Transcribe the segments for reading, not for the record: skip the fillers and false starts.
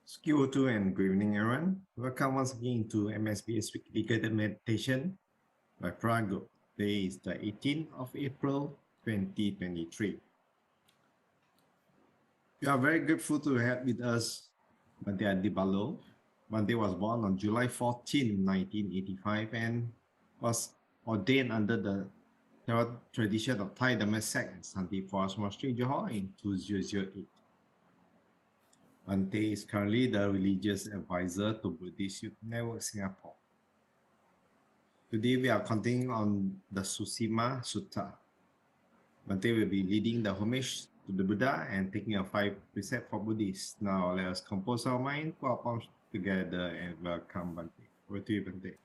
Skill 2 and good evening everyone. Welcome once again to MSBS Weekly Guided Meditation by Phra Goh. Today is the 18th of April 2023. We are very grateful to have with us Bhante Adhibalo. Bhante was born on July 14, 1985 and was ordained under the tradition of Thai Dhamma sect at Santi Forest Monastery, Johor in 2008. Bhante is currently the religious advisor to Buddhist Youth Network Singapore. Today we are continuing on the Susima Sutta. Bhante will be leading the homage to the Buddha and taking a 5 precept for Buddhists. Now let us compose our mind, put our palms together and welcome Bhante. Over to you, Bhante.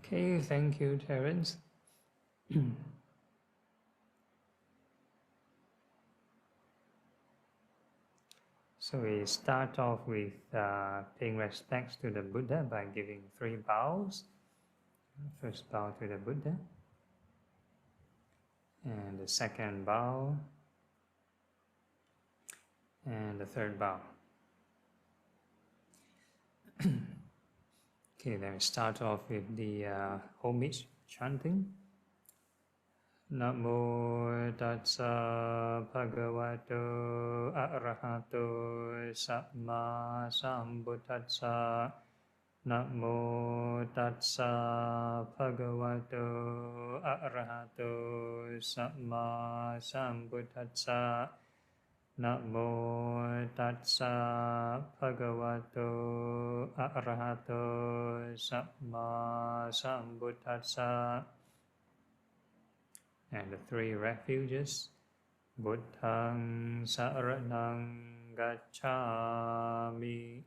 Okay, thank you, Terence. So we start off with paying respects to the Buddha by giving 3 bows. First bow to the Buddha, and the second bow, and the third bow. Okay, then we start off with the homage chanting. Namo tassa bhagavato arahato samma sambuddhassa. Namo tassa bhagavato arahato samma sambuddhassa. Namo tassa bhagavato arahato samma sambuddhassa. And the 3 refuges: Buddhaṃ saraṇaṃ gacchāmi,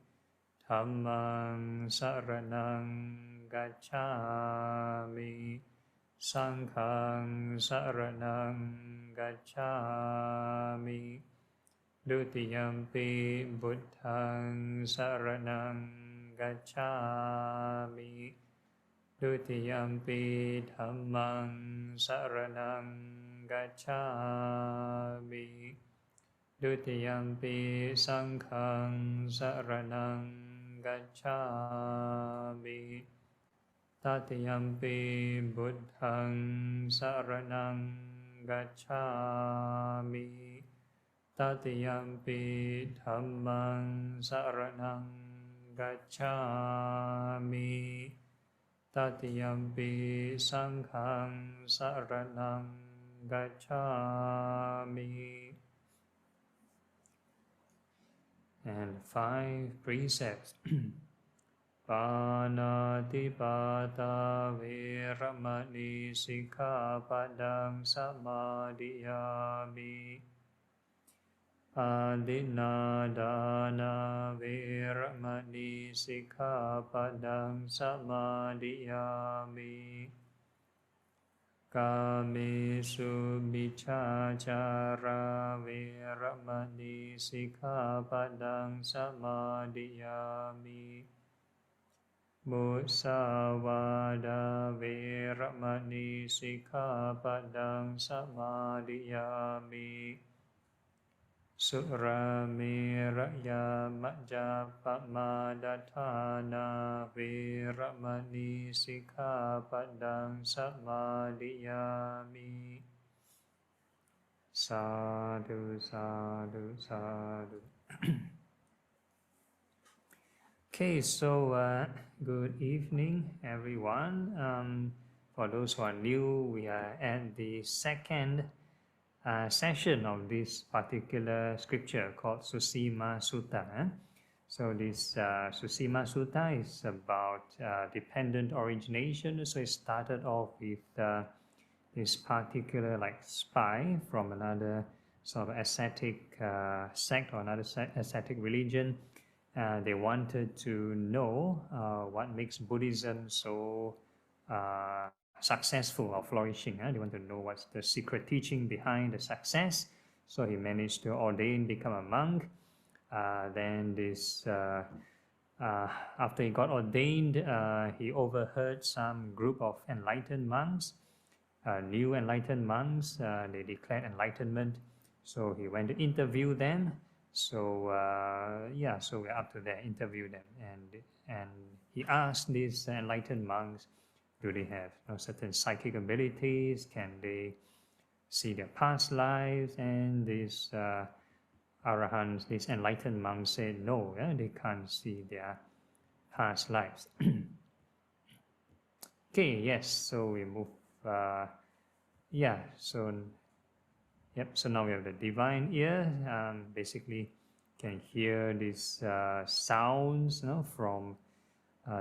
Dhammaṃ saraṇaṃ gacchāmi, Saṅghāṃ saraṇaṃ gacchāmi. Dutiyampi Buddhaṃ saraṇaṃ gacchāmi, Dutiyampi Dhammaṃ saraṇaṃ gacchāmi, Dutiyampi Saṅghāṃ saraṇaṃ gacchāmi, Tatiyampi Buddhaṃ saraṇaṃ gacchāmi, Tatiyampi Dhammaṃ saraṇaṃ gacchāmi, Tatiyampi Saṅghāṃ saraṇaṃ gacchāmi. And 5 precepts. Panatipata viramani sikkhapadang samadhiyami. Adinadana viramani sikkhapadang samadhiyami. Kamesu miccācara viramani sikkhapadang samadhiyami. Musavada viramani sikkhapadang samadhiyami. Suramiraya majjapamadatthana viramani sikkhapadang samadhiyami. Sadhu, sadhu, sadhu. Okay, so good evening, everyone. For those who are new, we are at the second session of this particular scripture called Susima Sutta. So this Susima Sutta is about dependent origination. So it started off with this particular spy from another sort of ascetic sect or another ascetic religion. They wanted to know what makes Buddhism so successful or flourishing. They want to know what's the secret teaching behind the success. So he managed to ordain, become a monk. Then this, after he got ordained, he overheard some group of enlightened monks, new enlightened monks. They declared enlightenment. So he went to interview them. So yeah, so we're up to that, interview them, and he asked these enlightened monks, do they have certain psychic abilities? Can they see their past lives? And these arahants, these enlightened monks said no, they can't see their past lives. Okay, yes, so we move. Yeah, so yep, so now we have the divine ear. Basically, can hear these sounds from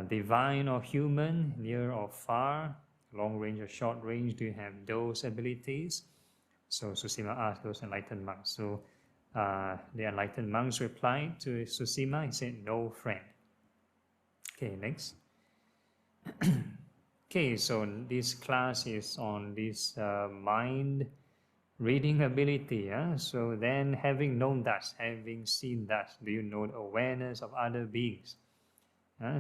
divine or human, near or far, long range or short range. Do you have those abilities? So Susima asked those enlightened monks. So the enlightened monks replied to Susima. He said, "No, friend." Okay, next. Okay, so this class is on this mind reading ability. So then, having known that, having seen that, do you know the awareness of other beings?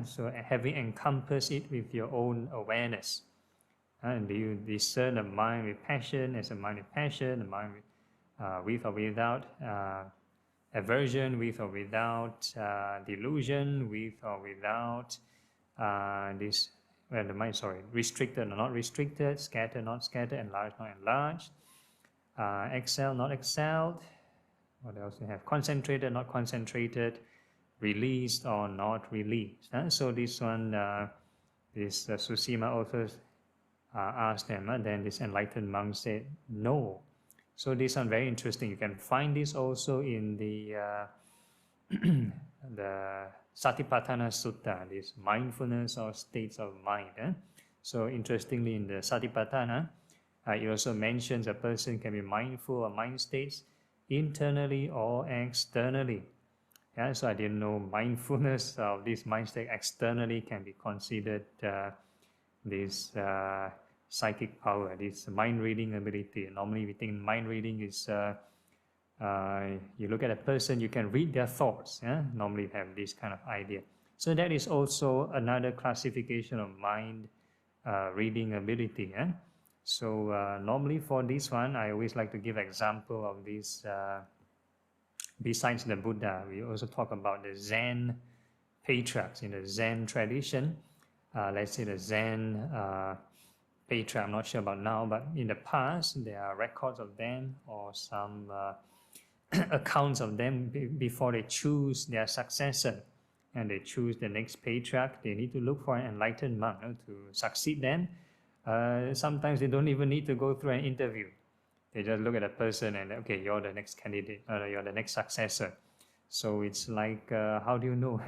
So having encompassed it with your own awareness, do you discern a mind with passion as a mind with passion, a mind with or without aversion, with or without delusion, with or without this, well, the mind, sorry, restricted or not restricted, scattered, not scattered, enlarged, not enlarged, excelled, not excelled. What else we have? Concentrated, not concentrated, released or not released. So this one, this Susima also asked them, then this enlightened monk said no. So this one very interesting. You can find this also in the the Satipatthana Sutta, this mindfulness or states of mind. So interestingly, in the Satipatthana, it also mentions a person can be mindful of mind states internally or externally. Yeah, so I didn't know mindfulness of this mind state externally can be considered this psychic power, this mind reading ability. Normally, we think mind reading is you look at a person, you can read their thoughts. Normally, you have this kind of idea. So that is also another classification of mind reading ability. So normally for this one, I always like to give example of this. Besides the Buddha, we also talk about the Zen patriarchs in the Zen tradition. Let's say the Zen patriarch, I'm not sure about now, but in the past, there are records of them or some accounts of them before they choose their successor and they choose the next patriarch. They need to look for an enlightened monk to succeed them. Sometimes they don't even need to go through an interview. They just look at a person and, okay, you're the next candidate, you're the next successor. So it's like, how do you know?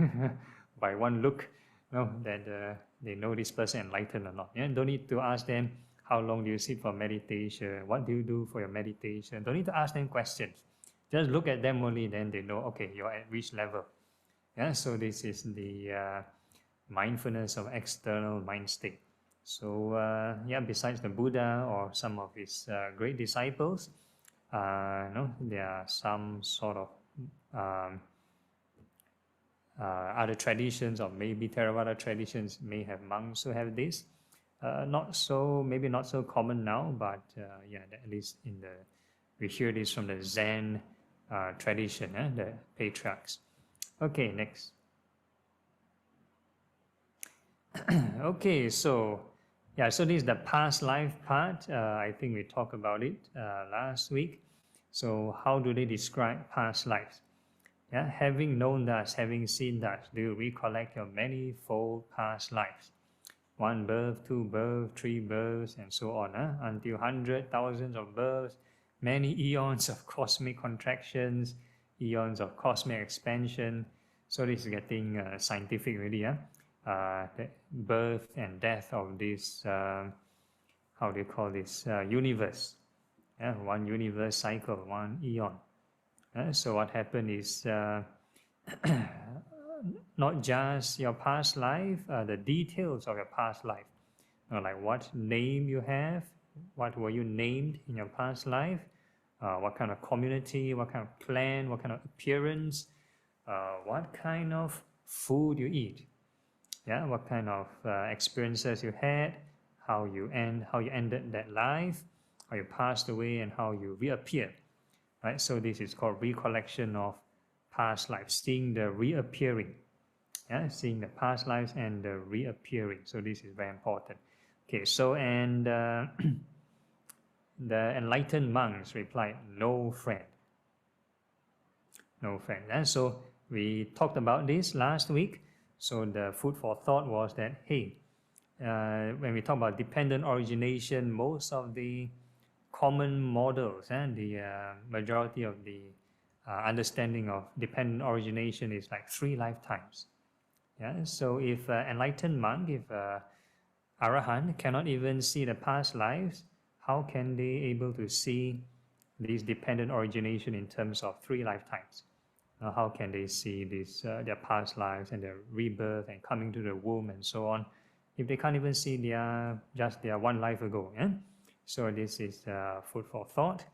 By one look, that they know this person enlightened or not. Don't need to ask them, how long do you sit for meditation? What do you do for your meditation? Don't need to ask them questions. Just look at them only, then they know, okay, you're at which level. So this is the mindfulness of external mind state. So besides the Buddha or some of his great disciples, there are some sort of other traditions, or maybe Theravada traditions may have monks who have this. Maybe not so common now, but at least we hear this from the Zen tradition, the patriarchs. Okay, next. Okay, so so this is the past life part. I think we talked about it last week. So how do they describe past lives? Having known that, having seen that, do you recollect your manifold past lives? 1 birth, 2 births, 3 births, and so on, until 100,000 of births, many eons of cosmic contractions, eons of cosmic expansion. So this is getting scientific really, the birth and death of this, how do you call this, universe. One universe cycle, one eon. So what happened is not just your past life, the details of your past life, like what name you have, what were you named in your past life, what kind of community, what kind of clan, what kind of appearance, what kind of food you eat, what kind of experiences you had, how you ended that life, how you passed away, and how you reappeared. Right, so this is called recollection of past life, seeing the reappearing. Yeah, seeing the past lives and the reappearing. So this is very important. Okay, so and the enlightened monks replied, no friend. No friend. And so we talked about this last week. So the food for thought was that, hey, when we talk about dependent origination, most of the common models and the majority of the understanding of dependent origination is like 3 lifetimes. Yeah. So if enlightened monk, if arahant cannot even see the past lives, how can they able to see this dependent origination in terms of 3 lifetimes? How can they see this their past lives and their rebirth and coming to the womb and so on, if they can't even see their 1 life ago? Yeah? So this is food for thought.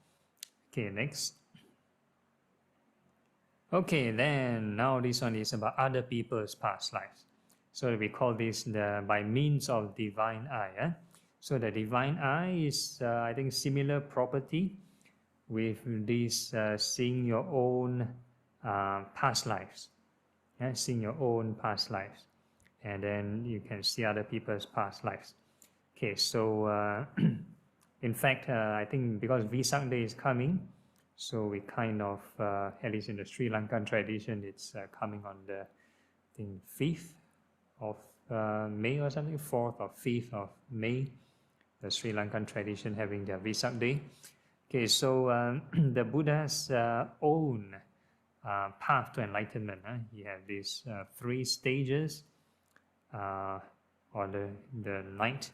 Okay, next. Okay, then now this one is about other people's past lives. So we call this the by means of divine eye. Yeah? So the divine eye is, I think, similar property with this seeing your own past lives. Yeah? Seeing your own past lives. And then you can see other people's past lives. Okay, so in fact, I think because Vesak Day is coming, so we kind of, at least in the Sri Lankan tradition, it's coming on the, I think, 5th of May or something, 4th or 5th of May, the Sri Lankan tradition having their Vesak Day. Okay, so the Buddha's own path to enlightenment, he had these 3 stages, or the night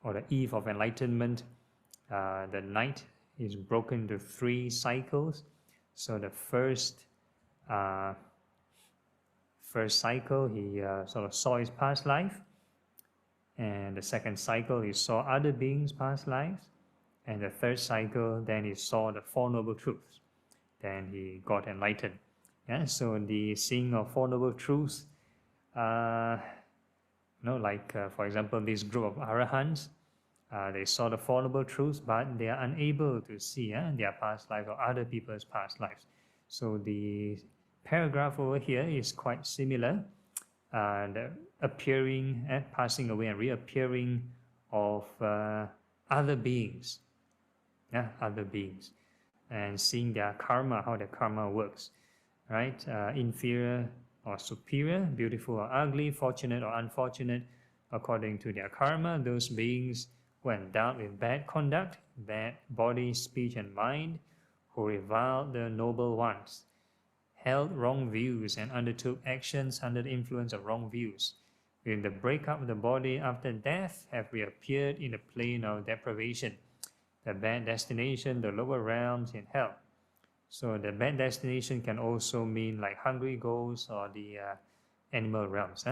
or the eve of enlightenment. The night is broken into 3 cycles. So the first cycle, he sort of saw his past life, and the second cycle he saw other beings' past lives, and the third cycle then he saw the Four Noble Truths. Then he got enlightened. Yeah, so the seeing of Four Noble Truths, like for example, this group of arahants, they saw the Four Noble Truths, but they are unable to see their past lives or other people's past lives. So the paragraph over here is quite similar. The appearing, passing away and reappearing of other beings. Yeah, other beings. And seeing their karma, how their karma works. Right? Inferior or superior, beautiful or ugly, fortunate or unfortunate, according to their karma. Those beings who endowed with bad conduct, bad body, speech, and mind, who reviled the noble ones, held wrong views, and undertook actions under the influence of wrong views, with the breakup of the body after death, have reappeared in the plane of deprivation, the bad destination, the lower realms in hell. So the bad destination can also mean like hungry ghosts or the animal realms.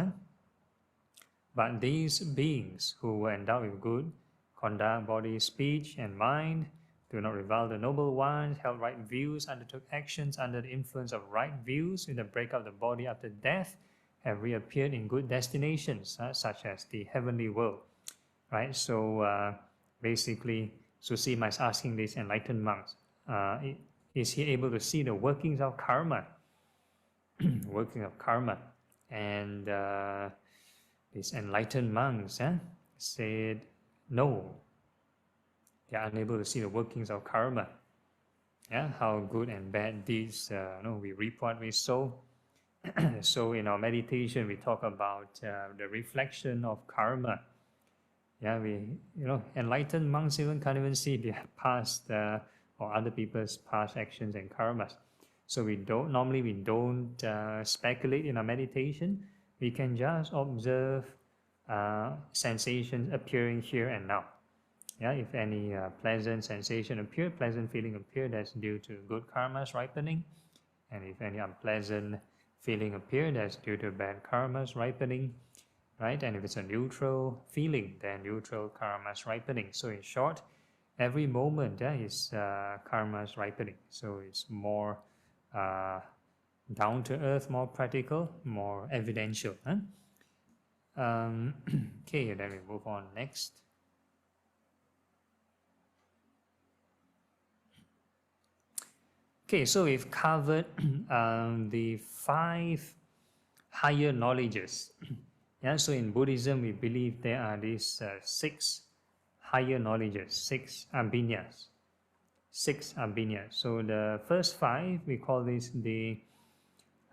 But these beings who were endowed with good conduct, body, speech, and mind, do not revile the noble ones, held right views, undertook actions under the influence of right views, in the breakup of the body after death, have reappeared in good destinations, such as the heavenly world. Right? So basically, Susima is asking these enlightened monks, is he able to see the workings of karma? Working of karma. And these enlightened monks said, no, they are unable to see the workings of karma. Yeah, how good and bad deeds we reap what we sow. So in our meditation, we talk about the reflection of karma. Yeah, enlightened monks even can't even see their past or other people's past actions and karmas. So we don't speculate in our meditation. We can just observe sensations appearing here and now. Yeah, if any pleasant sensation appear, pleasant feeling appear, that's due to good karmas ripening. And if any unpleasant feeling appear, that's due to bad karmas ripening. Right? And if it's a neutral feeling, then neutral karmas ripening. So in short, every moment is karmas ripening. So it's more down to earth, more practical, more evidential. Okay, then we move on next. Okay, so we've covered the 5 higher knowledges. Yeah, so in Buddhism, we believe there are these 6 higher knowledges, 6 abhinyas. 6 abhinyas. So the first 5, we call this the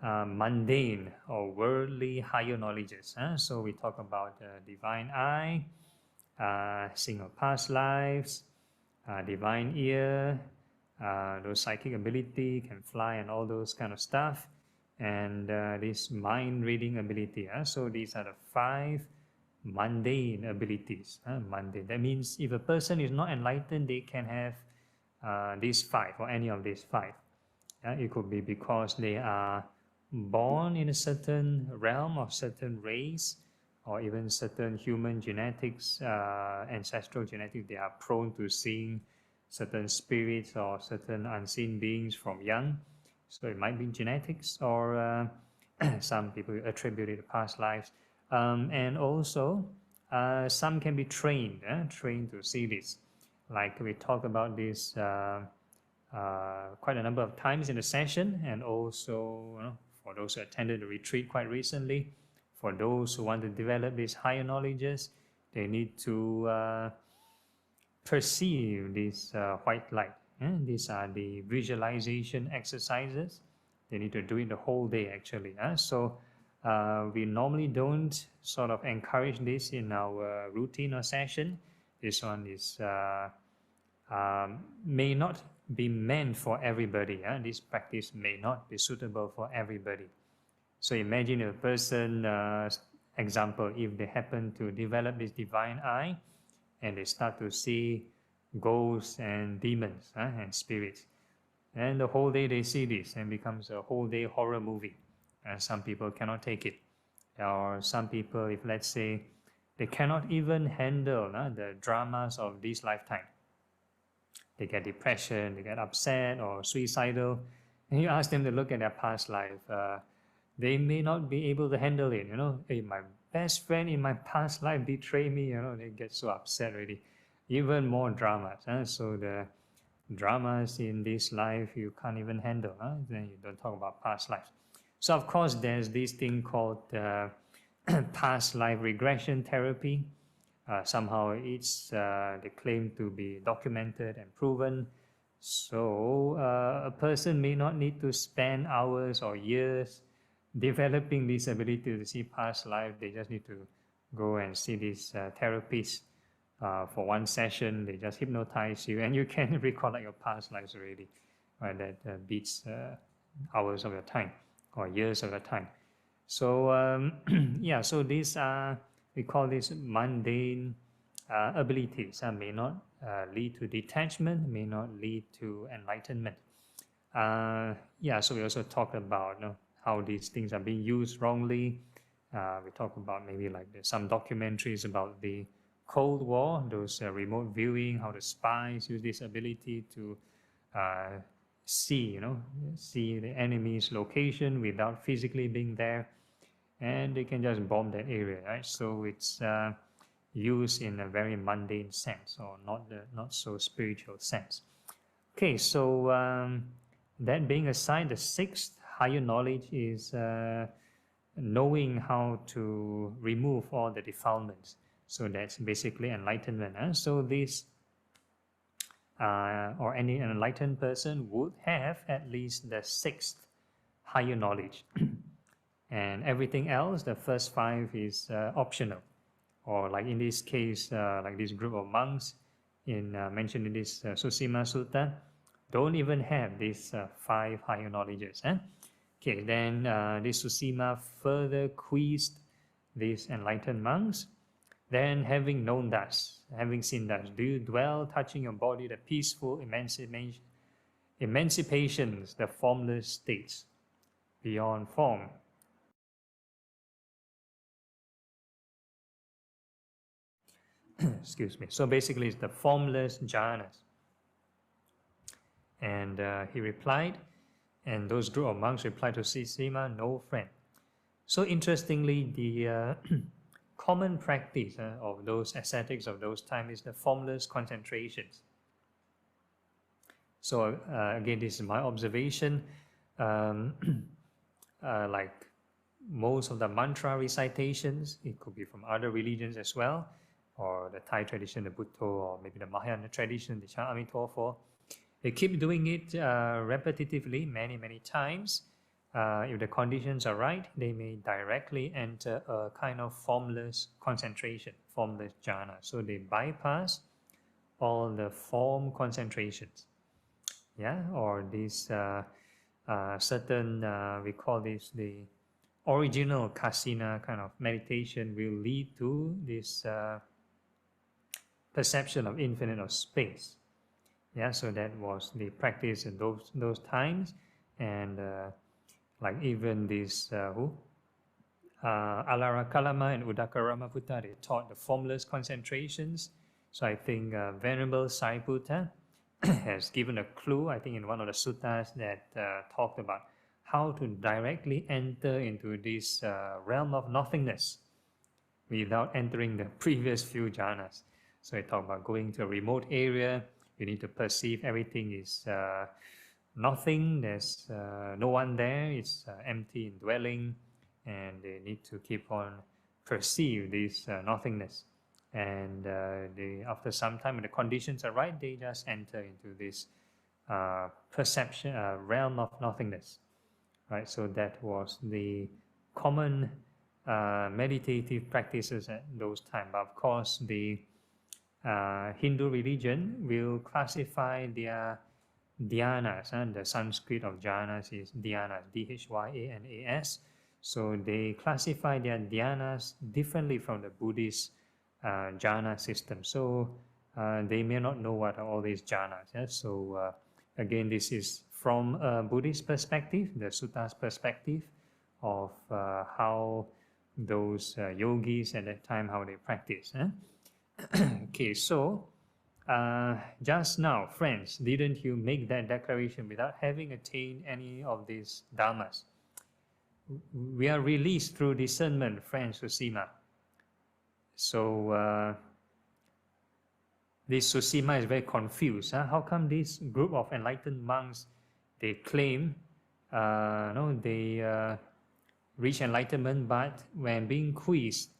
mundane or worldly higher knowledges. So we talk about the divine eye, seeing of past lives, divine ear, those psychic ability, can fly and all those kind of stuff, and this mind reading ability. So these are the 5 mundane abilities. Mundane. That means if a person is not enlightened, they can have these 5 or any of these 5. It could be because they are born in a certain realm or certain race, or even certain human genetics, ancestral genetics. They are prone to seeing certain spirits or certain unseen beings from young. So it might be genetics, or some people attribute it to past lives. And also, some can be trained, trained to see this. Like we talked about this quite a number of times in the session, and also for those who attended the retreat quite recently, for those who want to develop these higher knowledges, they need to perceive this white light. These are the visualization exercises. They need to do it the whole day actually. So we normally don't sort of encourage this in our routine or session. This one is may not be meant for everybody. This practice may not be suitable for everybody. So imagine a person, example, if they happen to develop this divine eye and they start to see ghosts and demons and spirits, and the whole day they see this and becomes a whole day horror movie. And some people cannot take it. Or some people, if let's say, they cannot even handle the dramas of this lifetime. They get depression, they get upset or suicidal, and you ask them to look at their past life, they may not be able to handle it. Hey, my best friend in my past life betrayed me. They get so upset already. Even more dramas. So the dramas in this life you can't even handle. Then you don't talk about past lives. So of course there's this thing called past life regression therapy. Somehow it's they claim to be documented and proven. So a person may not need to spend hours or years developing this ability to see past life. They just need to go and see these therapists for one session. They just hypnotize you, and you can recollect your past lives already. Right? That beats hours of your time or years of your time. So yeah, so these are, we call this mundane abilities, may not lead to detachment, may not lead to enlightenment. Yeah, so we also talked about how these things are being used wrongly. We talk about maybe like some documentaries about the Cold War, those remote viewing, how the spies use this ability to see the enemy's location without physically being there, and they can just bomb that area, right? So it's used in a very mundane sense, or not so spiritual sense. Okay, so that being aside, the 6th higher knowledge is knowing how to remove all the defilements. So that's basically enlightenment. So this or any enlightened person would have at least the 6th higher knowledge. And everything else, the first 5 is optional. Or like in this case, like this group of monks mentioned in this Susima Sutta, don't even have these 5 higher knowledges. Okay, then this Susima further quizzed these enlightened monks. Then having known thus, having seen thus, do you dwell touching your body the peaceful emancipations, the formless states beyond form? Excuse me. So basically it's the formless jhanas. And he replied, and those group of monks replied to Susima, no friend. So interestingly, the common practice of those ascetics of those times is the formless concentrations. So again, this is my observation. Like most of the mantra recitations, it could be from other religions as well, or the Thai tradition, the Buddha, or maybe the Mahayana tradition, the chant Amitabha. They keep doing it repetitively many times. If the conditions are right, they may directly enter a kind of formless concentration, formless jhana. So they bypass all the form concentrations. Yeah, or these certain, we call this the original kasina kind of meditation will lead to this perception of infinite of space. Yeah, so that was the practice in those times, and like even this Alara Kalama and Udakarama Buddha, they taught the formless concentrations. So I think Venerable Sariputta has given a clue, I think in one of the suttas that talked about how to directly enter into this realm of nothingness without entering the previous few jhanas. So I talk about going to a remote area, you need to perceive everything is nothing, there's no one there, it's empty indwelling, and they need to keep on perceive this nothingness. And after some time, when the conditions are right, they just enter into this perception realm of nothingness, right? So that was the common meditative practices at those times. But of course, the Hindu religion will classify their dhyanas, and the Sanskrit of jhanas is dhyanas, dhyanas. So they classify their dhyanas differently from the Buddhist jhana system. So they may not know what are all these jhanas. Yeah? So again, this is from a Buddhist perspective, the suttas perspective of how those yogis at that time, how they practice. Okay, so just now, friends, didn't you make that declaration without having attained any of these dhammas? We are released through discernment, friends, Susima. So this Susima is very confused. How come this group of enlightened monks, they claim no, they reach enlightenment, but when being quizzed,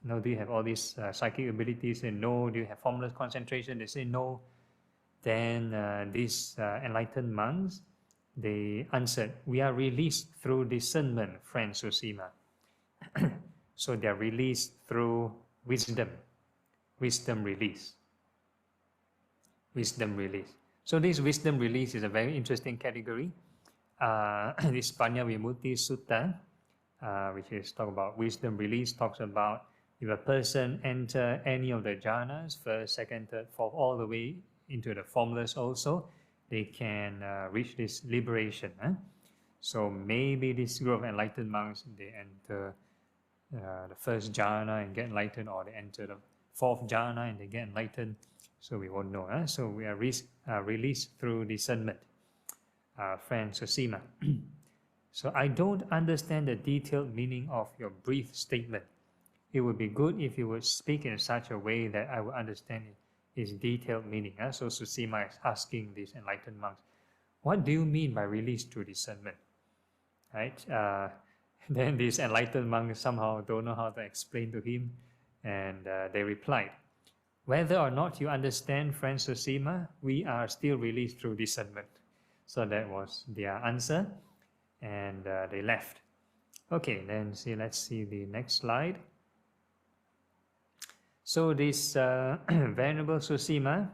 no, do you have all these psychic abilities? They say no. Do you have formless concentration? They say no. Then these enlightened monks, they answered, we are released through discernment, friend Susima. So they are released through wisdom release. So this wisdom release is a very interesting category. This Panya Vimutti Sutta, which is talk about wisdom release, talks about if a person enter any of the jhanas, first, second, third, fourth, all the way into the formless also, they can reach this liberation. So maybe this group of enlightened monks, they enter the first jhana and get enlightened, or they enter the fourth jhana and they get enlightened. So we won't know. So we are released through discernment. Friend Susima. So I don't understand the detailed meaning of your brief statement. It would be good if you would speak in such a way that I would understand its detailed meaning. So Susima is asking these enlightened monks, what do you mean by release through discernment? Right? Then these enlightened monks somehow don't know how to explain to him, and they replied, whether or not you understand, friend Susima, we are still released through discernment. So that was their answer, and they left. Okay, then let's see the next slide. So this Venerable Susima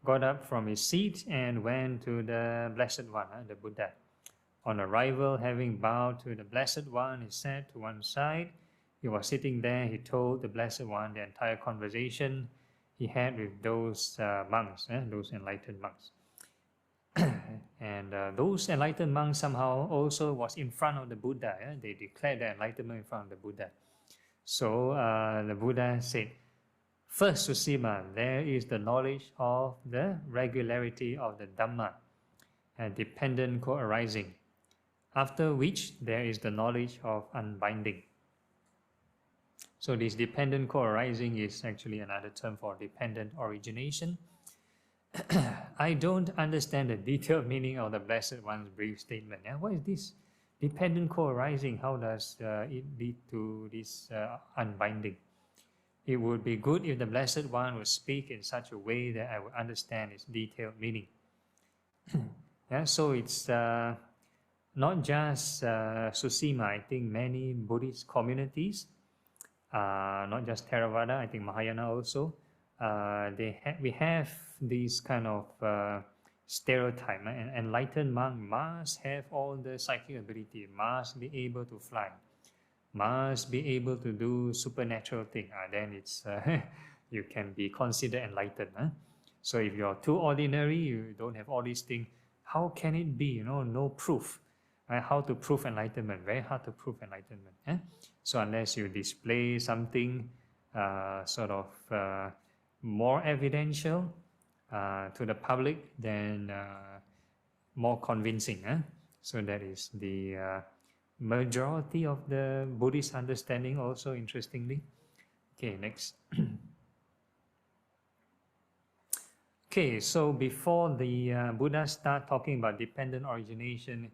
got up from his seat and went to the Blessed One, the Buddha. On arrival, having bowed to the Blessed One, he sat to one side. He was sitting there. He told the Blessed One the entire conversation he had with those monks, those enlightened monks. And those enlightened monks somehow also was in front of the Buddha. They declared their enlightenment in front of the Buddha. So the Buddha said, first, Susima, there is the knowledge of the regularity of the Dhamma, and dependent co-arising, after which there is the knowledge of unbinding. So this dependent co-arising is actually another term for dependent origination. I don't understand the detailed meaning of the Blessed One's brief statement. Yeah? What is this dependent co-arising? How does it lead to this unbinding? It would be good if the Blessed One would speak in such a way that I would understand its detailed meaning. Yeah, so it's not just Susima. I think many Buddhist communities, not just Theravada, I think Mahayana also, we have this kind of stereotype. An enlightened monk must have all the psychic ability, must be able to fly, must be able to do supernatural thing. Then it's you can be considered enlightened. So if you're too ordinary, you don't have all these things, how can it be? No proof. How to prove enlightenment? Very hard to prove enlightenment. So unless you display something sort of more evidential to the public, then more convincing. So that is the majority of the Buddhist understanding also, interestingly. Okay, next. Okay, so before the Buddha start talking about dependent origination,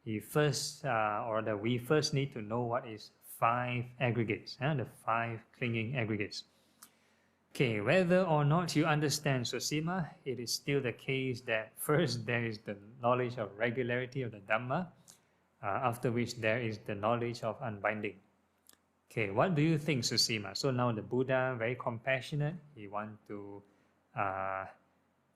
we first need to know what is 5 aggregates, the 5 clinging aggregates. Okay, whether or not you understand Susima, it is still the case that first there is the knowledge of regularity of the Dhamma, after which there is the knowledge of unbinding. Okay, what do you think, Susima? So now the Buddha, very compassionate, he wants to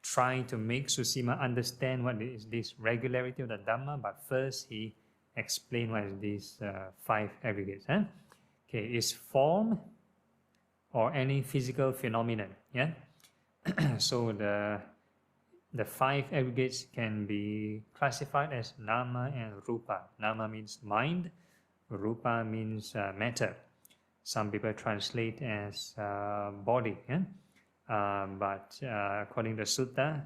try to make Susima understand what is this regularity of the Dhamma, but first he explained what is these 5 aggregates. Okay, is form or any physical phenomenon. Yeah. So the 5 aggregates can be classified as nama and rupa. Nama means mind, rupa means matter. Some people translate as body. But according to sutta,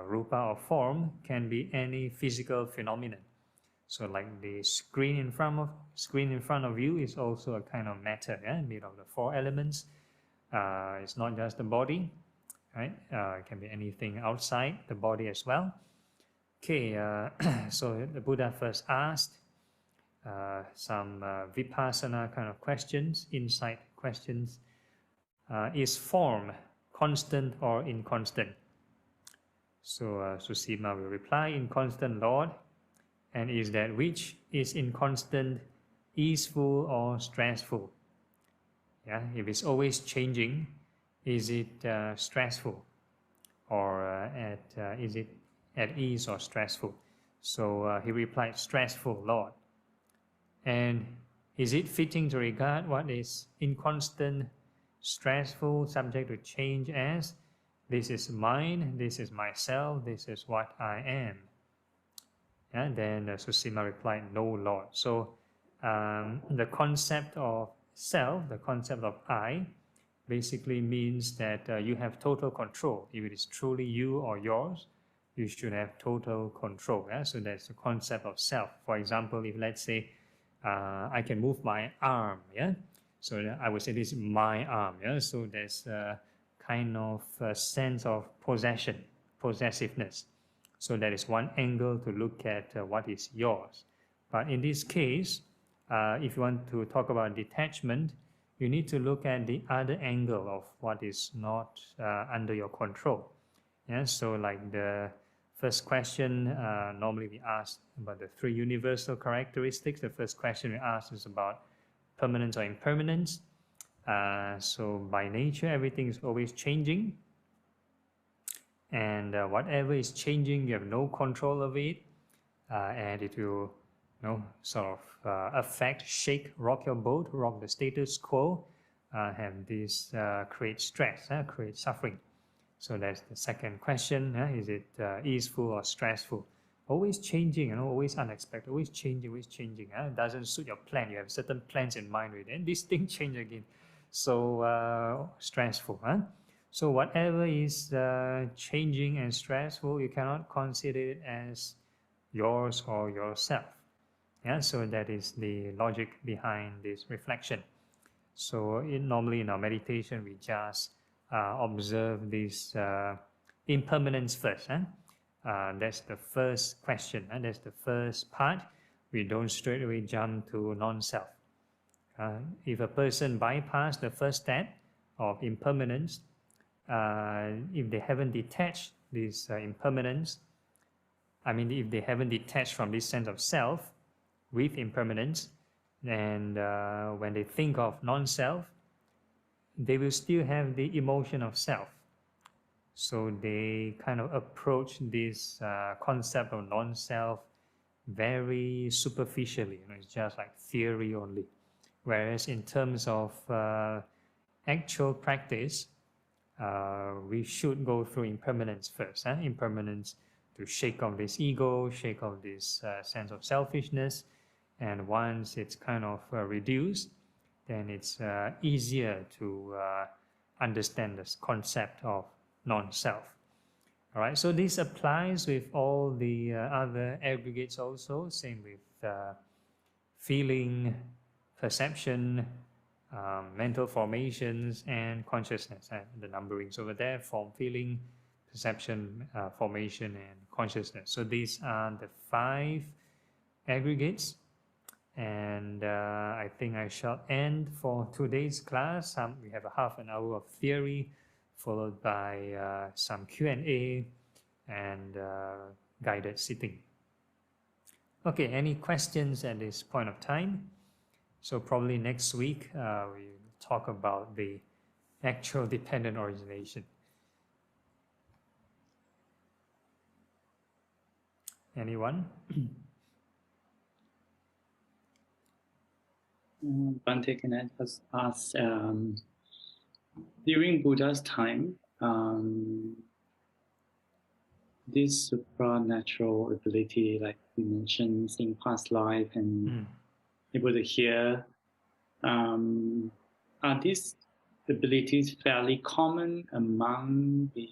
rupa or form can be any physical phenomenon. So like the screen in front of you is also a kind of matter, made of the 4 elements. It's not just the body, right? It can be anything outside the body as well. Okay, so the Buddha first asked some vipassana kind of questions, insight questions. Is form constant or inconstant? So Susima will reply, inconstant, Lord. And is that which is inconstant easeful or stressful? Yeah, if it's always changing, is it stressful, or is it at ease or stressful? So he replied, stressful, Lord. And is it fitting to regard what is inconstant, stressful, subject to change as this is mine, this is myself, this is what I am? And then Susima replied, no, Lord. So the concept of self, the concept of I, basically means that you have total control. If it is truly you or yours, you should have total control. So that's the concept of self. For example, if let's say I can move my arm, so I would say this is my arm. So there's a kind of a sense of possession, possessiveness. So that is one angle to look at what is yours. But in this case, if you want to talk about detachment, you need to look at the other angle of what is not under your control. So like the first question, normally we ask about the 3 universal characteristics. The first question we ask is about permanence or impermanence. So by nature, everything is always changing. And whatever is changing, you have no control of it. And it will sort of affect, shake, rock your boat, rock the status quo, have this create stress, create suffering. So that's the second question. Is it easeful or stressful? Always changing, always unexpected, always changing, It doesn't suit your plan. You have certain plans in mind with it, and this thing change again. So stressful. So whatever is changing and stressful, you cannot consider it as yours or yourself. So that is the logic behind this reflection. So normally in our meditation, we just observe this impermanence first. That's the first question. That's the first part. We don't straight away jump to non-self. If a person bypass the first step of impermanence, if they haven't detached this impermanence, if they haven't detached from this sense of self with impermanence, and when they think of non-self, they will still have the emotion of self. So they kind of approach this concept of non-self very superficially. It's just like theory only. Whereas in terms of actual practice, we should go through impermanence first. Impermanence to shake off this ego, shake off this sense of selfishness. And once it's kind of reduced, then it's easier to understand this concept of non-self. All right, so this applies with all the other aggregates also, same with feeling, perception, mental formations, and consciousness. The numberings over there: form, feeling, perception, formation, and consciousness. So these are the 5 aggregates. And I think I shall end for today's class. We have a half an hour of theory, followed by some Q&A and guided sitting. Okay, any questions at this point of time? So probably next week we'll talk about the actual dependent origination. Anyone? Bhante, can I just ask, during Buddha's time, this supernatural ability, like you mentioned, seeing past life and able to hear, are these abilities fairly common among the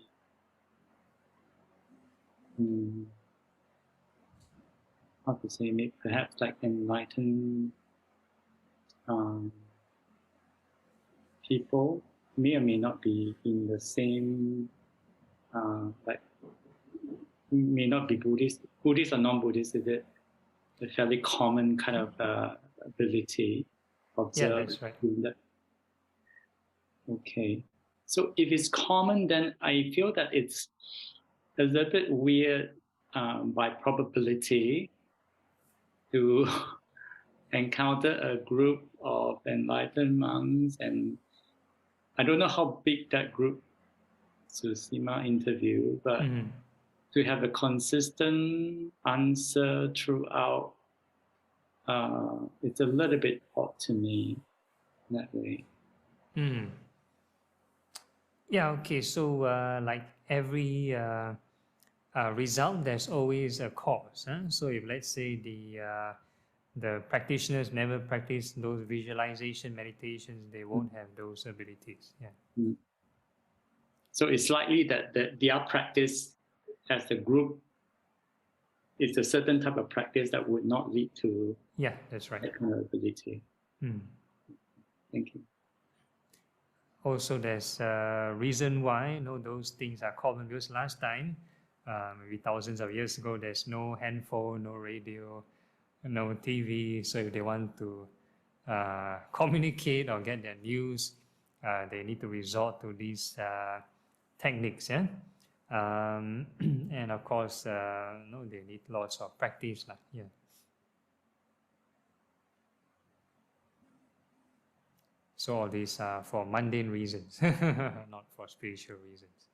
how to say, maybe perhaps like enlightened people? May or may not be in the same, like may not be Buddhist or non-Buddhist. Is it a fairly common kind of ability? Yeah, that's right. That? Okay, so if it's common, then I feel that it's a little bit weird by probability to encounter a group of enlightened monks, and I don't know how big that group Susima interviewed, but to have a consistent answer throughout, it's a little bit odd to me that way. Yeah, okay, so like every result, there's always a cause. So if let's say the practitioners never practice those visualization meditations, they won't have those abilities. Yeah. So it's likely that their practice as a group is a certain type of practice that would not lead to that's right. that kind of ability. Thank you. Also, there's a reason why those things are common, because last time, maybe thousands of years ago, there's no handphone, no radio, no TV. So if they want to communicate or get their news, they need to resort to these techniques. And of course, they need lots of practice. So all these are for mundane reasons, not for spiritual reasons.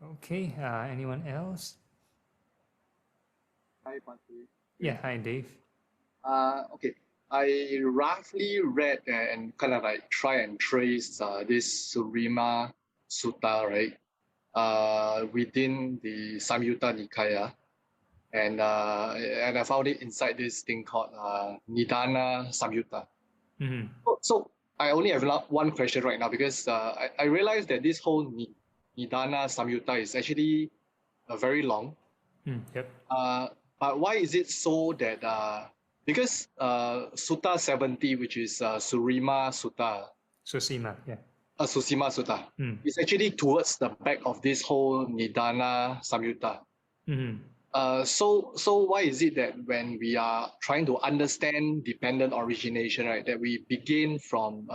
Okay, anyone else? Hi, Bhante. Yeah, hi, Dave. Okay, I roughly read and kind of like try and trace this Susima Sutta, right, within the Samyutta Nikaya, and I found it inside this thing called Nidana Samyutta. So I only have one question right now, because I realized that this whole Nidana Samyutta is actually very long. But why is it so that because Sutta 70, which is Susima Sutta, Susima, yeah. Susima Sutta. Mm. It's actually towards the back of this whole Nidana Samyutta. Mm-hmm. So why is it that when we are trying to understand dependent origination, right, that we begin from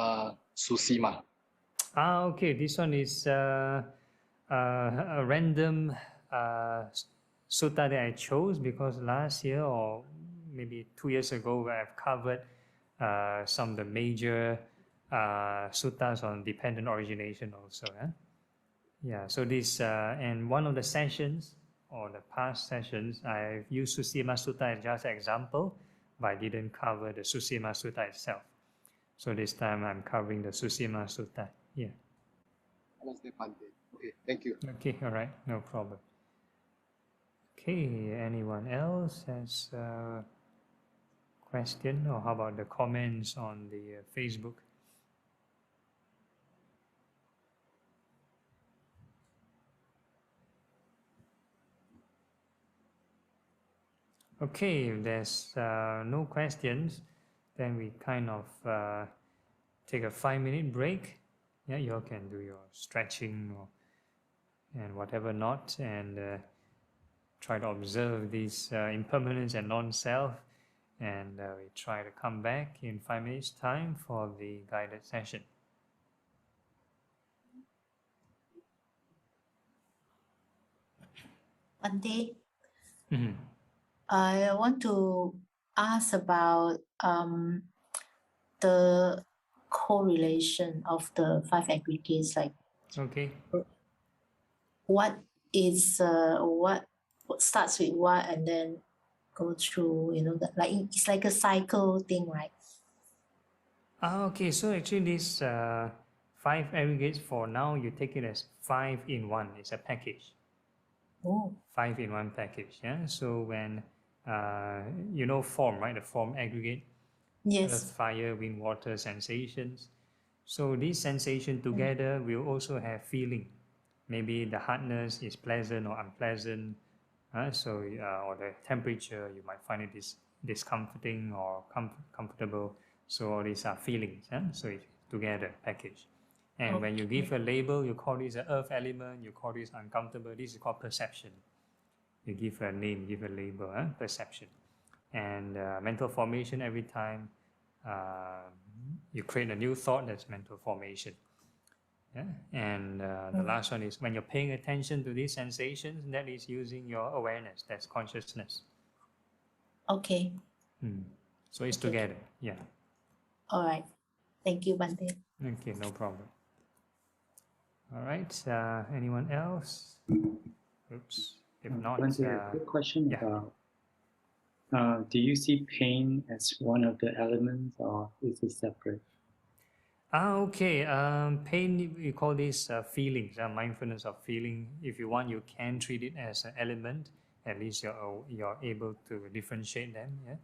Susima? Okay. This one is a random sutta that I chose because last year or maybe 2 years ago, I've covered some of the major suttas on dependent origination also. Yeah. So this and one of the sessions or the past sessions, I've used Susima Sutta as just an example, but I didn't cover the Susima Sutta itself. So this time I'm covering the Susima Sutta. Yeah. Okay, thank you. Okay, all right, no problem. Okay, anyone else has a question, or how about the comments on the Facebook? Okay, if there's no questions, then we kind of take a 5-minute break. Yeah, you all can do your stretching or, and whatever not, and try to observe these impermanence and non-self, and we try to come back in 5 minutes time for the guided session. Bante, Mm-hmm. I want to ask about the correlation of the five aggregates. Like, Okay. what is what starts with what, and then go through. Like it's like a cycle thing, right? Okay, so actually this 5 aggregates for now, you take it as 5 in 1. It's a package. Oh, 5 in 1 package. Yeah. So when form, right? The form aggregate. yes. Earth, fire, wind, water, sensations. So these sensations together will also have feeling. Maybe the hardness is pleasant or unpleasant. Or the temperature, you might find it discomforting or comfortable. So all these are feelings. So it's together, package. And when you give a label, you call this an earth element, you call this uncomfortable. This is called perception. You give a name, give a label, perception. And mental formation, every time you create a new thought, that's mental formation. Yeah? And the last one is when you're paying attention to these sensations, that is using your awareness, that's consciousness. Okay. So it's together. Yeah. All right. Thank you, Bante. Okay, no problem. All right. Anyone else? Oops. If not, A quick question yeah. about, do you see pain as one of the elements, or is it separate? Okay. Pain, we call this feelings, mindfulness of feeling. If you want, you can treat it as an element. At least you're able to differentiate them. Yeah.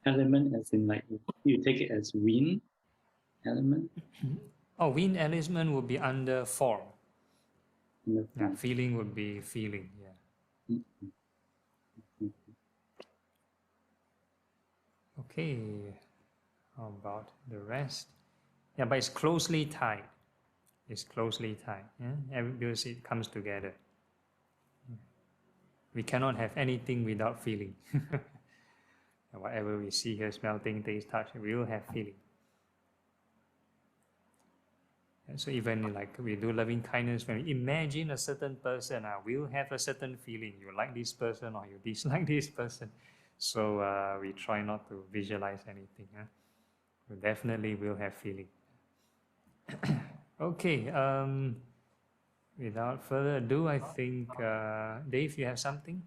Element as in like you take it as wind element? Oh, wind element would be under form. No. Yeah, feeling would be feeling. Yeah. Okay. How about the rest? Yeah, but it's closely tied. It's closely tied. Yeah, because it comes together. We cannot have anything without feeling. Whatever we see, hear, smell, think, taste, touch, we will have feeling. And so even like we do loving kindness, when we imagine a certain person, we'll have a certain feeling. You like this person or you dislike this person. So we try not to visualize anything. We definitely will have feeling. Okay. Without further ado, I think Dave, you have something?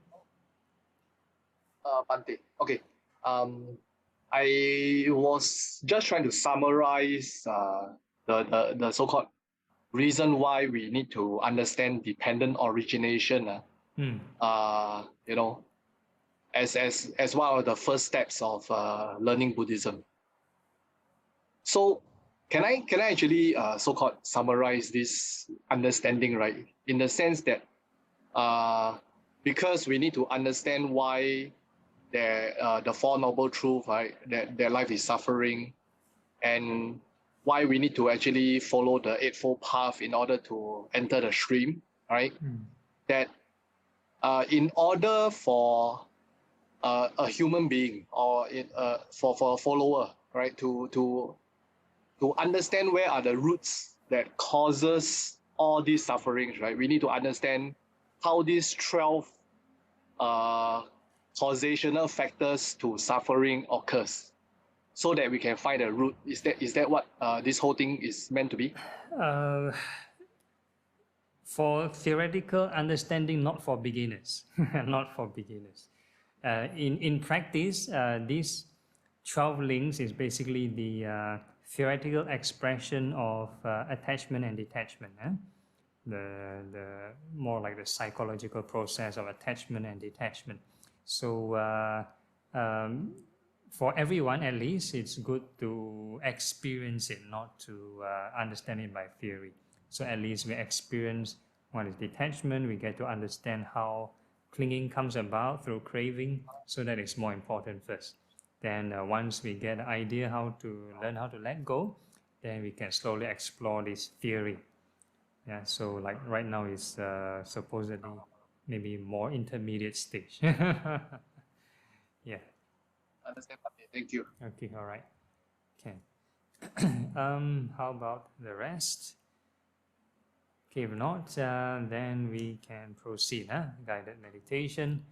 Bante. Okay. I was just trying to summarize the so-called reason why we need to understand dependent origination. As one of the first steps of learning Buddhism. So can I actually so-called summarize this understanding, right? In the sense that because we need to understand why the Four Noble Truths, right, that their life is suffering, and why we need to actually follow the Eightfold Path in order to enter the stream, right? That in order for a human being or for a follower, right, to understand where are the roots that causes all these sufferings, right, we need to understand how these 12 causational factors to suffering occurs, so that we can find the root. Is that what this whole thing is meant to be? For theoretical understanding, not for beginners, not for beginners. In practice, these 12 links is basically the theoretical expression of attachment and detachment. The more like the psychological process of attachment and detachment. So for everyone, at least, it's good to experience it, not to understand it by theory. So at least we experience what is detachment, we get to understand how clinging comes about through craving, so that is more important first. Then once we get an idea how to learn how to let go, then we can slowly explore this theory. Yeah, so like right now is supposedly maybe more intermediate stage. Yeah. Understand. Thank you. Okay, all right. Okay. How about the rest? Okay, if not, then we can proceed. Guided meditation.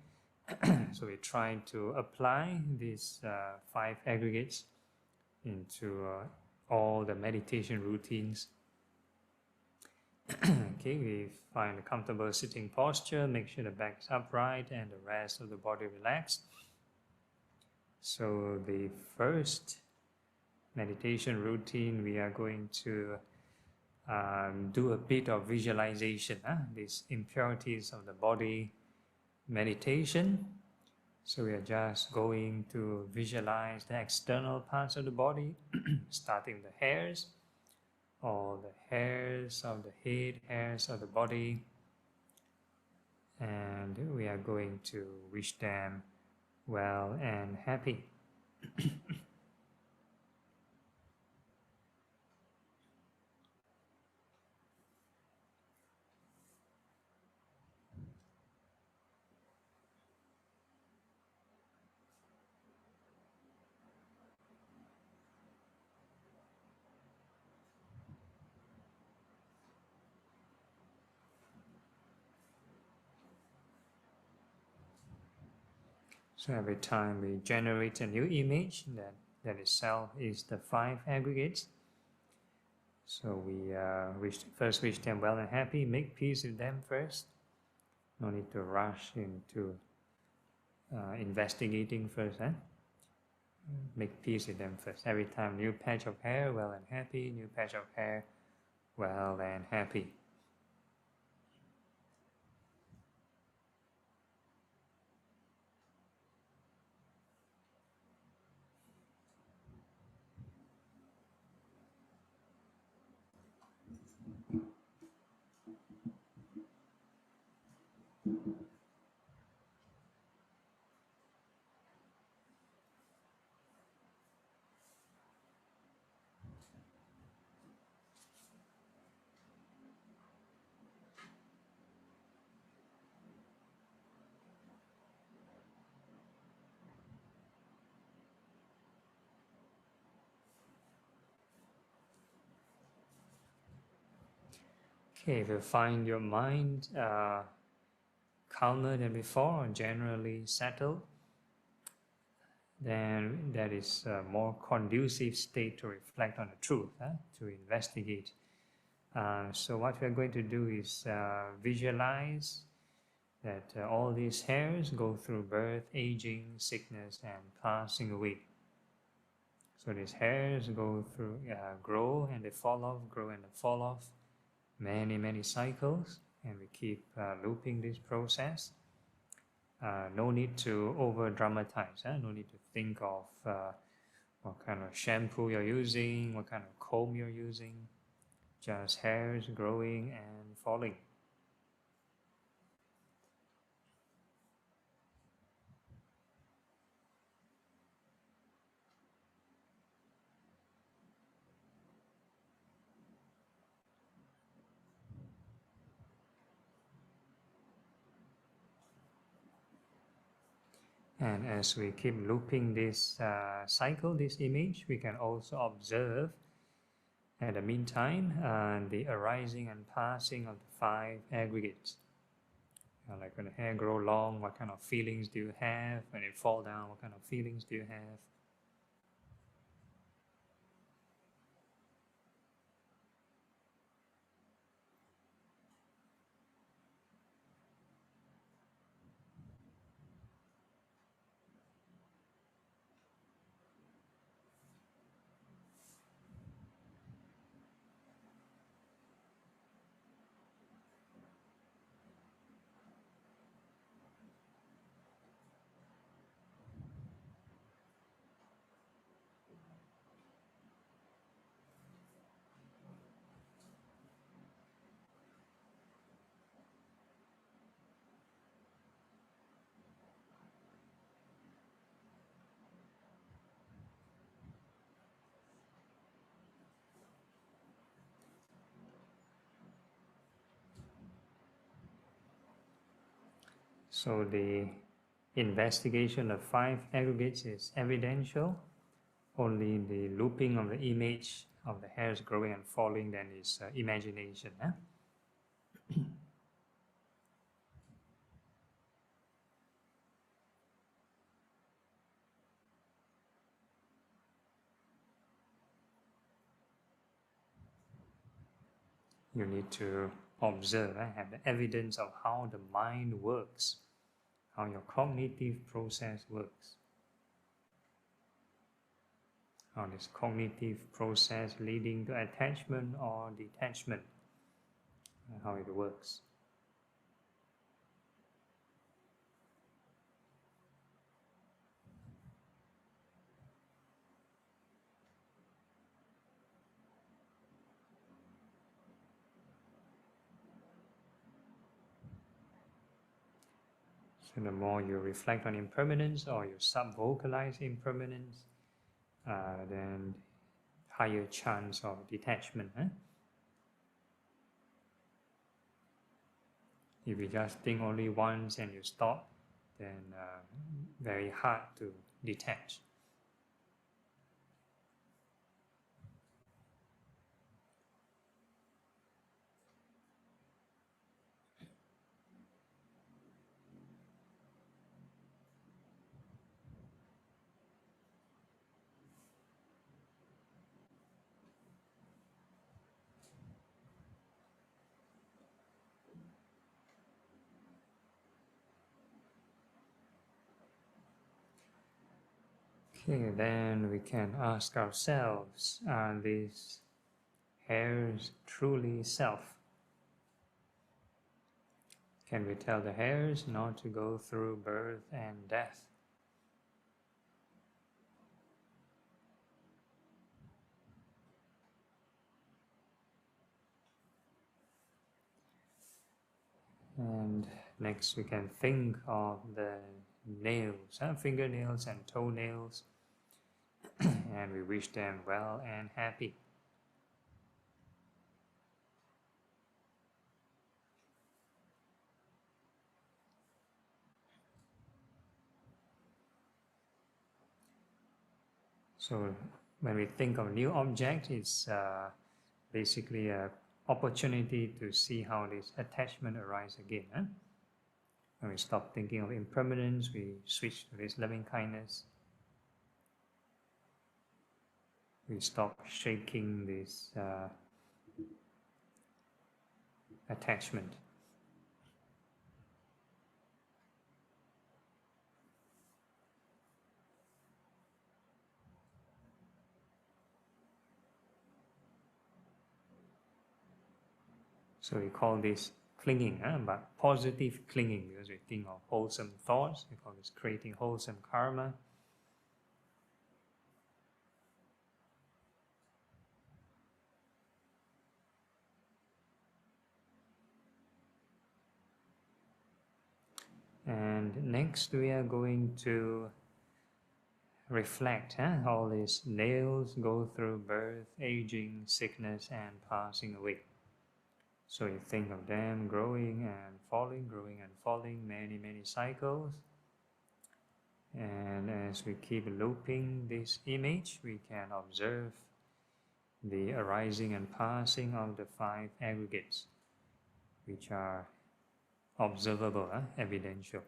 So we try to apply these 5 aggregates into all the meditation routines. Okay, we find a comfortable sitting posture, make sure the back is upright and the rest of the body relaxed. So the first meditation routine, we are going to do a bit of visualization, these impurities of the body meditation. So we are just going to visualize the external parts of the body, starting the hairs, all the hairs of the head, hairs of the body, and we are going to wish them well and happy. So every time we generate a new image, that itself is the 5 aggregates. So we first wish them well and happy, make peace with them first. No need to rush into investigating first. Make peace with them first. Every time new patch of hair, well and happy, new patch of hair, well and happy. Okay, if you find your mind calmer than before, or generally settled, then that is a more conducive state to reflect on the truth, to investigate. So what we are going to do is visualize that all these hairs go through birth, aging, sickness, and passing away. So these hairs go through, grow and they fall off, grow and they fall off, many cycles, and we keep looping this process. No need to over dramatize, no need to think of what kind of shampoo you're using, what kind of comb you're using, just hairs growing and falling. And as we keep looping this cycle, this image, we can also observe at the meantime the arising and passing of the 5 aggregates. Like when the hair grow long, what kind of feelings do you have? When it fall down, what kind of feelings do you have? So the investigation of 5 aggregates is evidential. Only the looping of the image of the hairs growing and falling then is imagination. You need to observe, have the evidence of how the mind works, how your cognitive process works, how this cognitive process leading to attachment or detachment, how it works. So the more you reflect on impermanence or you sub-vocalize impermanence, then higher chance of detachment. If you just think only once and you stop, then very hard to detach. Okay, then we can ask ourselves, are these hairs truly self? Can we tell the hairs not to go through birth and death? And next we can think of the nails, fingernails and toenails, and we wish them well and happy. So when we think of new object, it's basically an opportunity to see how this attachment arises again. When we stop thinking of impermanence, we switch to this loving kindness. We stop shaking this attachment. So we call this clinging, but positive clinging, because we think of wholesome thoughts. We call this creating wholesome karma. And next we are going to reflect. All these nails go through birth, aging, sickness, and passing away. So you think of them growing and falling, many, many cycles. And as we keep looping this image, we can observe the arising and passing of the 5 aggregates, which are observable, evidential.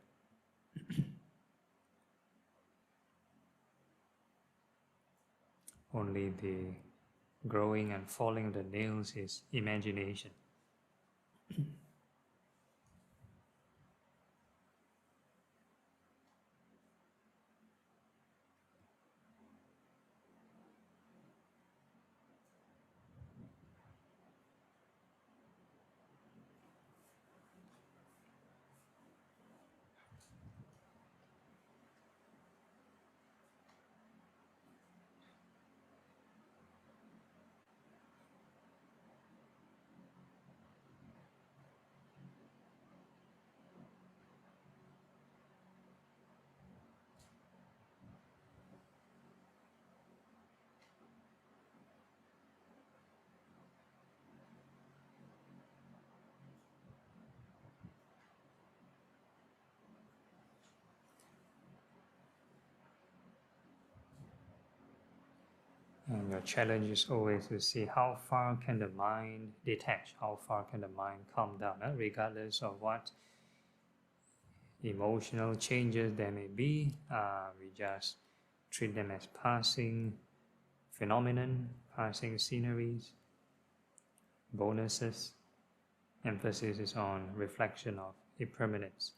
Only the growing and falling of the nails is imagination. And your challenge is always to see how far can the mind detach, how far can the mind calm down, regardless of what emotional changes there may be. We just treat them as passing phenomenon, passing sceneries, bonuses. Emphasis is on reflection of impermanence.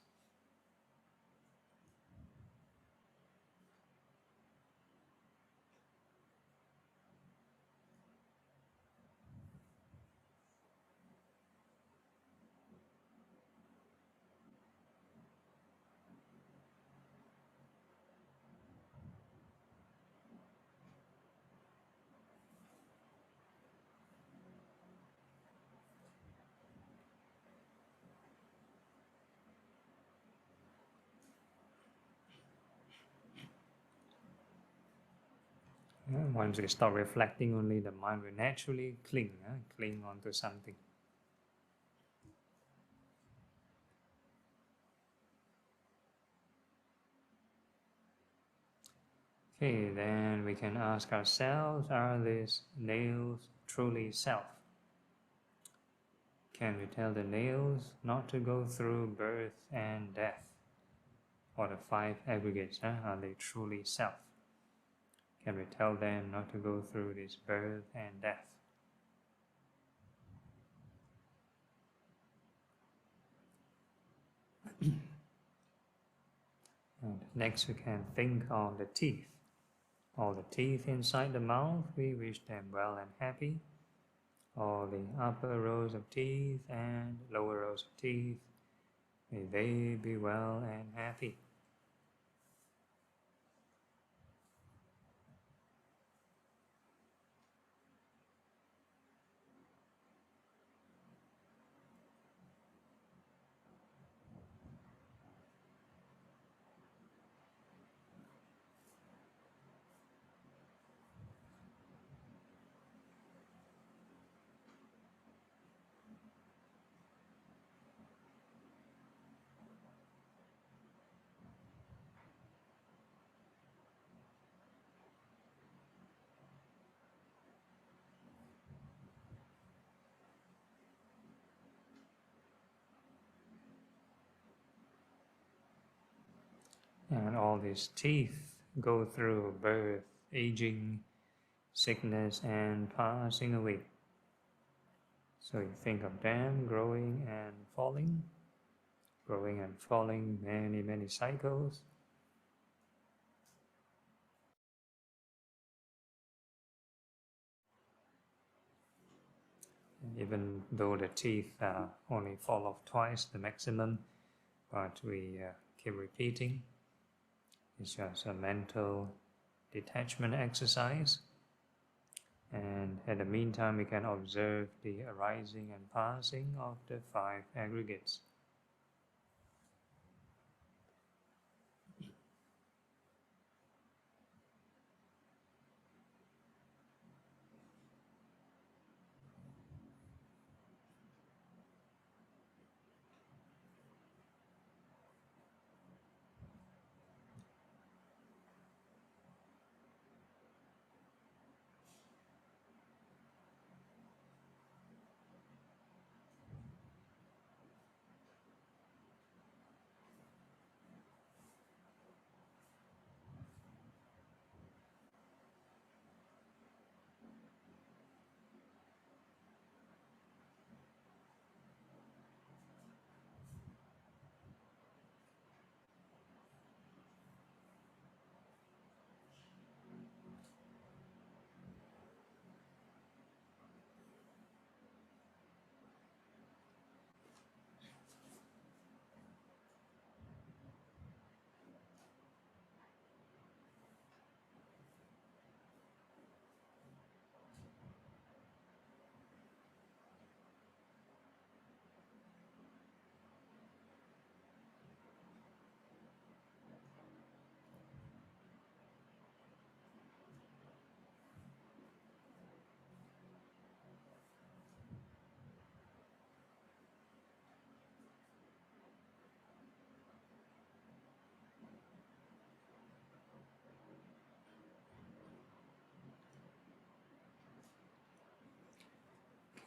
Once we stop reflecting, only the mind will naturally cling onto something. Okay, then we can ask ourselves, are these nails truly self? Can we tell the nails not to go through birth and death? Or the 5 aggregates, are they truly self? Can we tell them not to go through this birth and death? And next we can think of the teeth. All the teeth inside the mouth, we wish them well and happy. All the upper rows of teeth and lower rows of teeth, may they be well and happy. And all these teeth go through birth, aging, sickness, and passing away. So you think of them growing and falling many, many cycles. And even though the teeth only fall off twice, the maximum, but we keep repeating. It's just a mental detachment exercise. And in the meantime, we can observe the arising and passing of the 5 aggregates.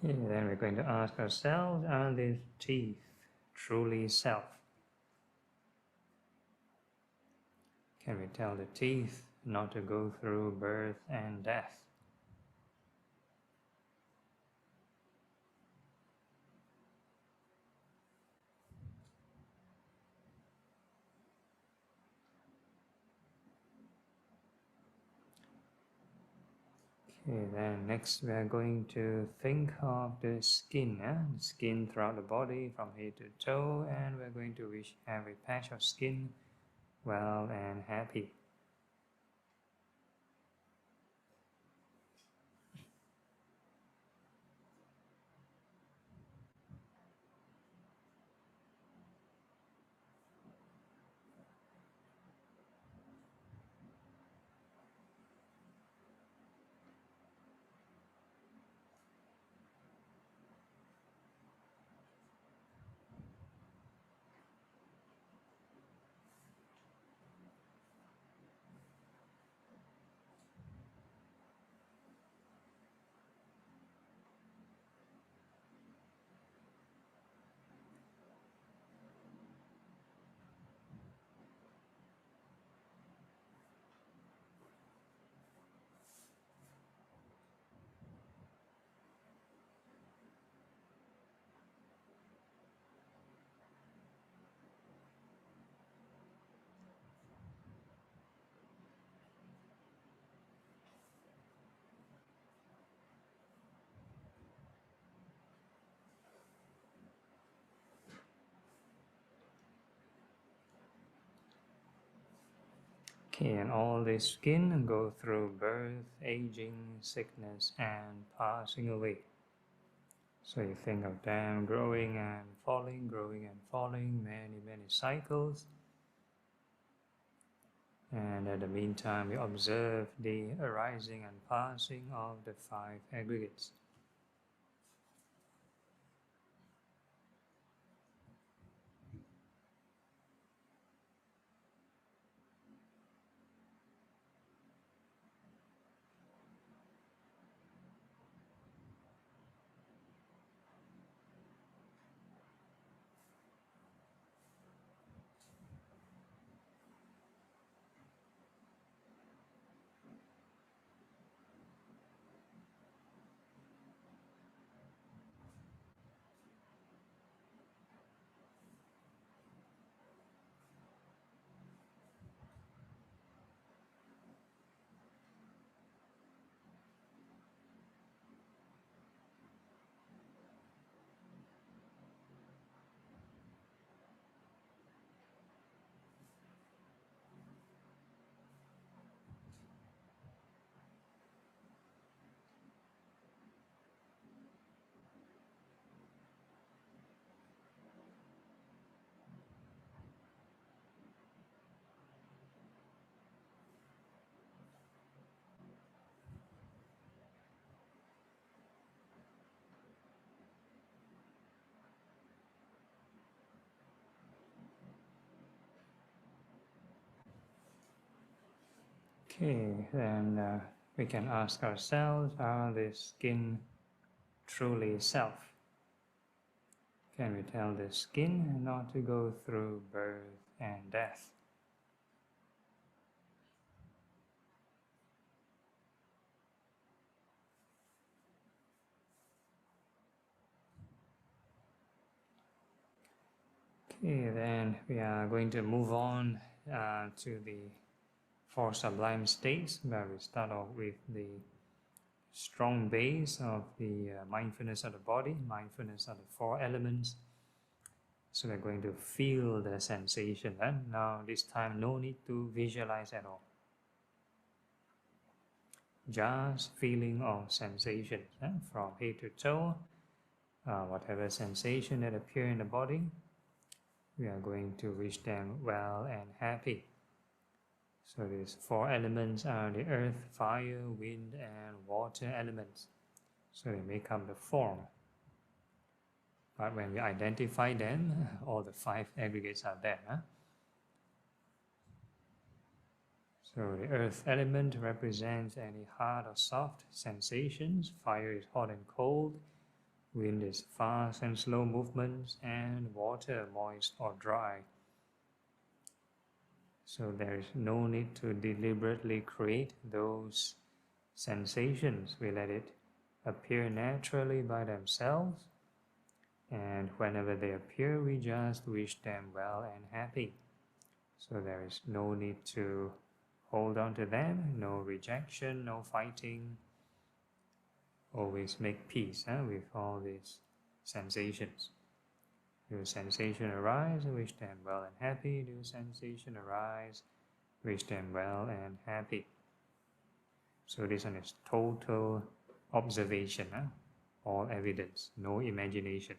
Okay, then we're going to ask ourselves, are these teeth truly self? Can we tell the teeth not to go through birth and death? Okay, then next we are going to think of the skin, the skin throughout the body from head to toe, and we're going to wish every patch of skin well and happy. Okay, and all the skin go through birth, aging, sickness, and passing away. So you think of them growing and falling, many cycles. And at the meantime, we observe the arising and passing of the 5 aggregates. Okay, then we can ask ourselves, are the skin truly self? Can we tell the skin not to go through birth and death? Okay, then we are going to move on to the 4 sublime states, where we start off with the strong base of the mindfulness of the body, mindfulness of the 4 elements. So we're going to feel the sensation. And now this time, no need to visualize at all. Just feeling of sensation from head to toe. Whatever sensation that appear in the body, we are going to wish them well and happy. So these 4 elements are the earth, fire, wind, and water elements. So they make up the form. But when we identify them, all the 5 aggregates are there. So the earth element represents any hard or soft sensations. Fire is hot and cold. Wind is fast and slow movements, and water moist or dry. So there is no need to deliberately create those sensations. We let it appear naturally by themselves, and whenever they appear, we just wish them well and happy. So there is no need to hold on to them, no rejection, no fighting. Always make peace with all these sensations. Do sensation arise, wish them well and happy. Do sensation arise, wish them well and happy. So this one is total observation, all evidence, no imagination.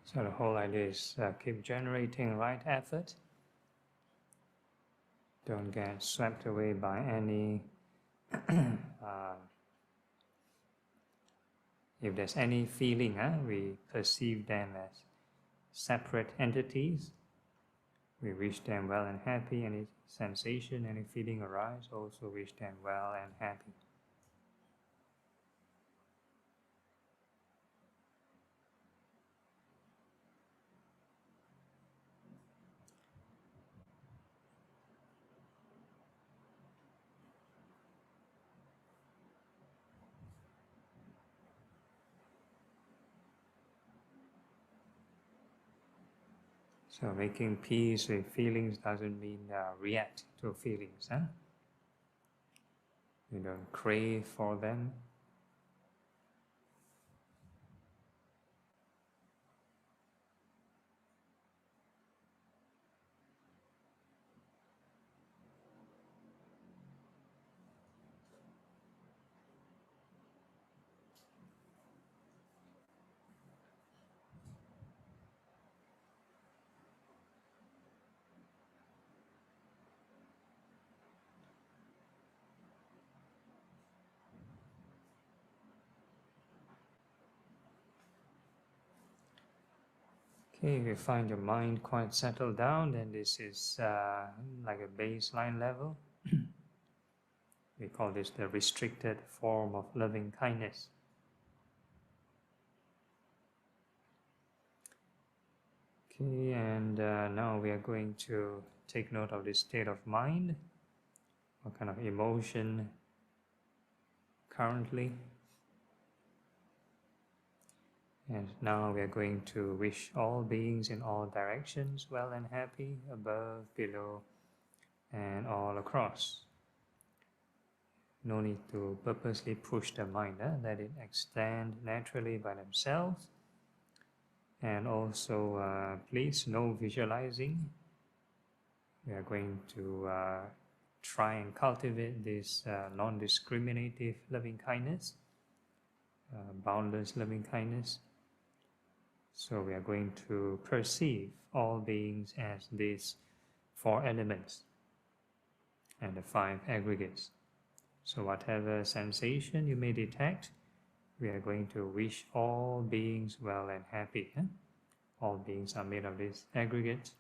So the whole idea is keep generating right effort. Don't get swept away by any if there's any feeling, we perceive them as separate entities. We wish them well and happy. Any sensation, any feeling arise, also wish them well and happy. So making peace with feelings doesn't mean react to feelings. You don't crave for them. Okay, if you find your mind quite settled down, then this is like a baseline level. We call this the restricted form of loving kindness. Okay, and now we are going to take note of this state of mind. What kind of emotion currently? And now we are going to wish all beings in all directions well and happy, above, below, and all across. No need to purposely push the mind, let it extend naturally by themselves. And also, please, no visualizing. We are going to try and cultivate this non-discriminative loving kindness, boundless loving kindness. So we are going to perceive all beings as these 4 elements and the 5 aggregates. So whatever sensation you may detect, we are going to wish all beings well and happy. All beings are made of this aggregate.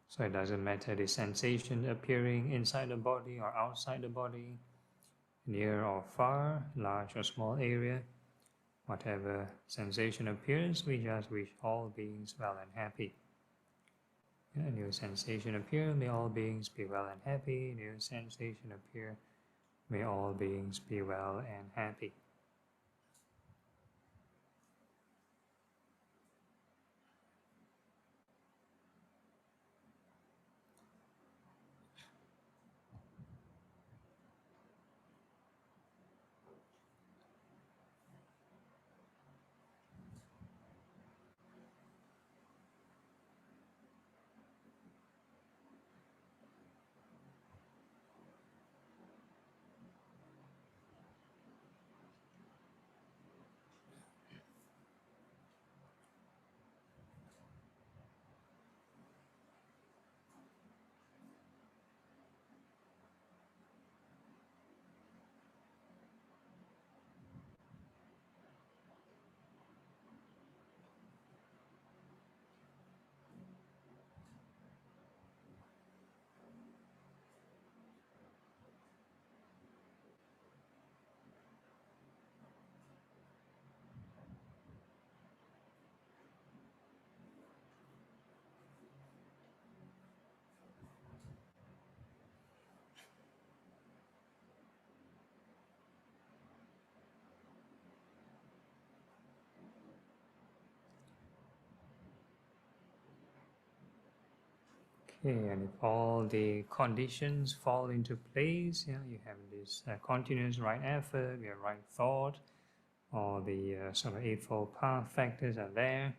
So it doesn't matter the sensation appearing inside the body or outside the body, near or far, large or small area. Whatever sensation appears, we just wish all beings well and happy. A new sensation appear, may all beings be well and happy. New sensation appear, may all beings be well and happy. Okay, and if all the conditions fall into place, you have this continuous right effort, your right thought, all the sort of Eightfold Path factors are there,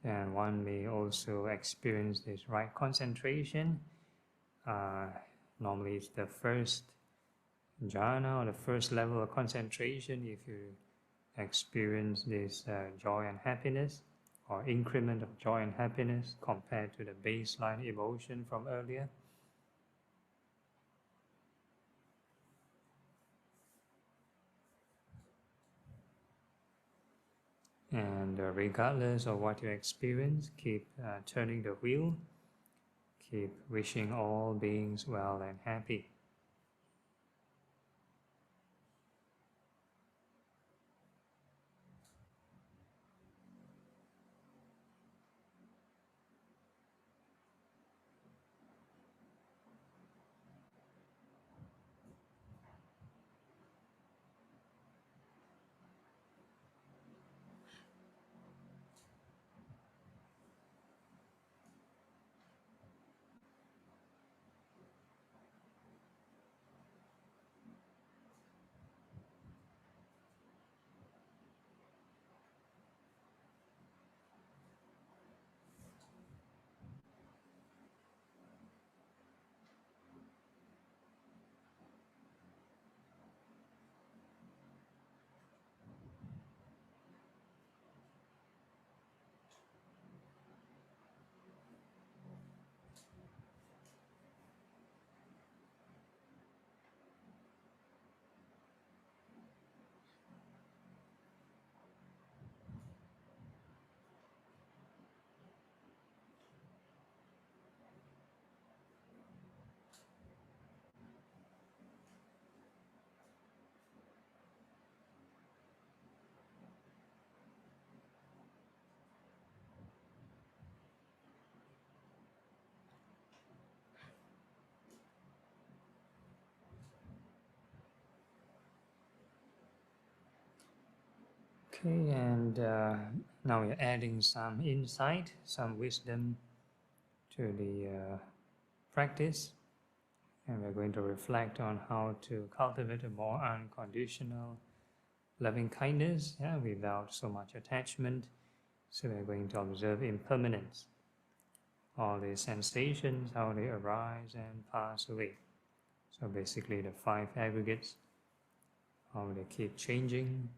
and one may also experience this right concentration. Normally it's the first jhana or the first level of concentration if you experience this joy and happiness, or increment of joy and happiness compared to the baseline emotion from earlier. And regardless of what you experience, keep turning the wheel, keep wishing all beings well and happy. Okay, and now we're adding some insight, some wisdom to the practice, and we're going to reflect on how to cultivate a more unconditional loving kindness, without so much attachment. So we're going to observe impermanence, all the sensations, how they arise and pass away. So basically the 5 aggregates, how they keep changing.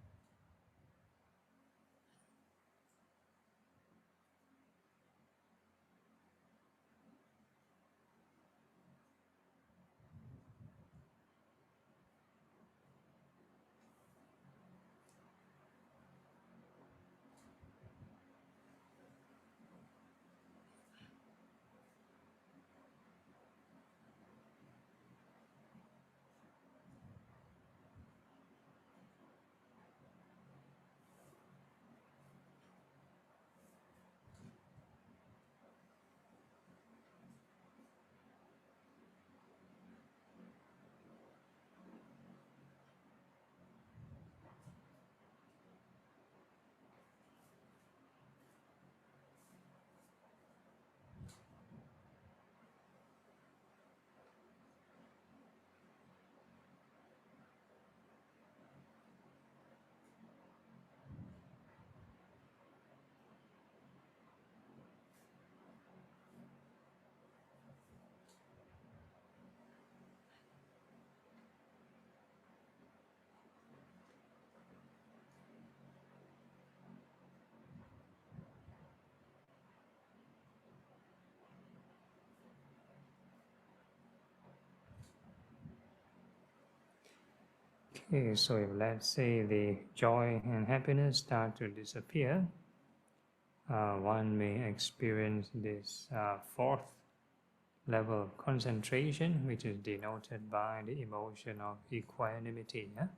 Okay, so if let's say the joy and happiness start to disappear, one may experience this fourth level of concentration, which is denoted by the emotion of equanimity. Yeah?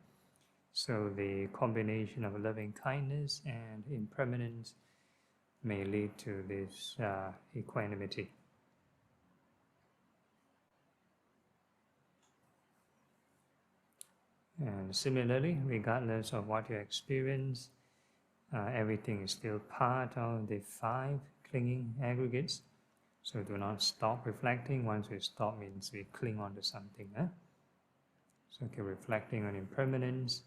So the combination of loving kindness and impermanence may lead to this equanimity. And similarly, regardless of what you experience, everything is still part of the 5 clinging aggregates. So do not stop reflecting. Once we stop means we cling on to something. So keep reflecting on impermanence.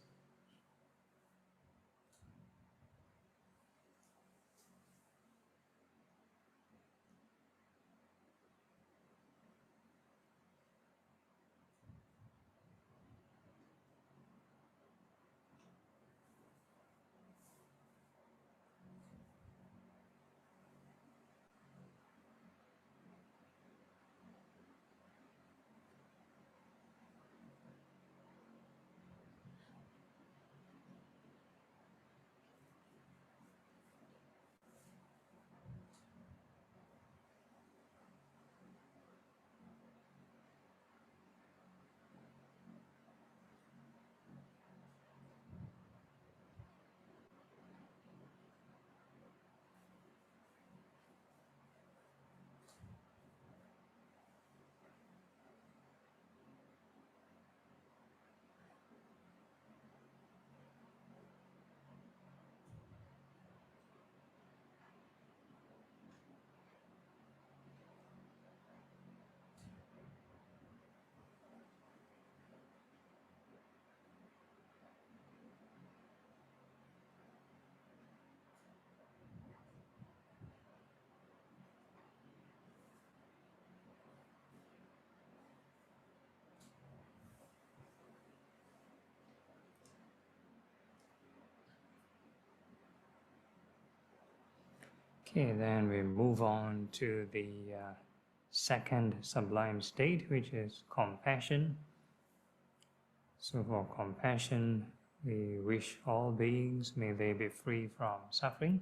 Okay, then we move on to the second sublime state, which is compassion. So for compassion, we wish all beings, may they be free from suffering.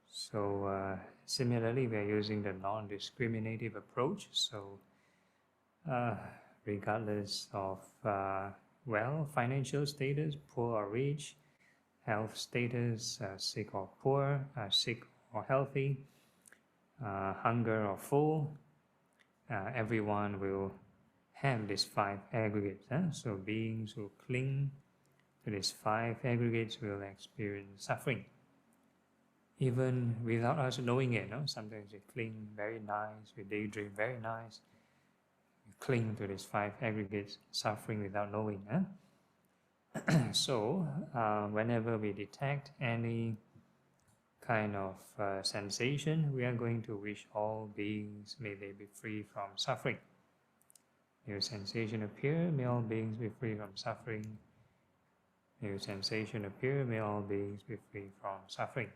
So similarly, we are using the non-discriminative approach. So regardless of financial status, poor or rich, health status, sick or poor, sick or healthy, hunger or full, everyone will have these 5 aggregates. So beings who cling to these 5 aggregates will experience suffering, even without us knowing it. Sometimes we cling very nice, we daydream very nice, we cling to these 5 aggregates, suffering without knowing. So whenever we detect any kind of sensation, we are going to wish all beings, may they be free from suffering. New sensation appear, may all beings be free from suffering. New sensation appear, may all beings be free from suffering.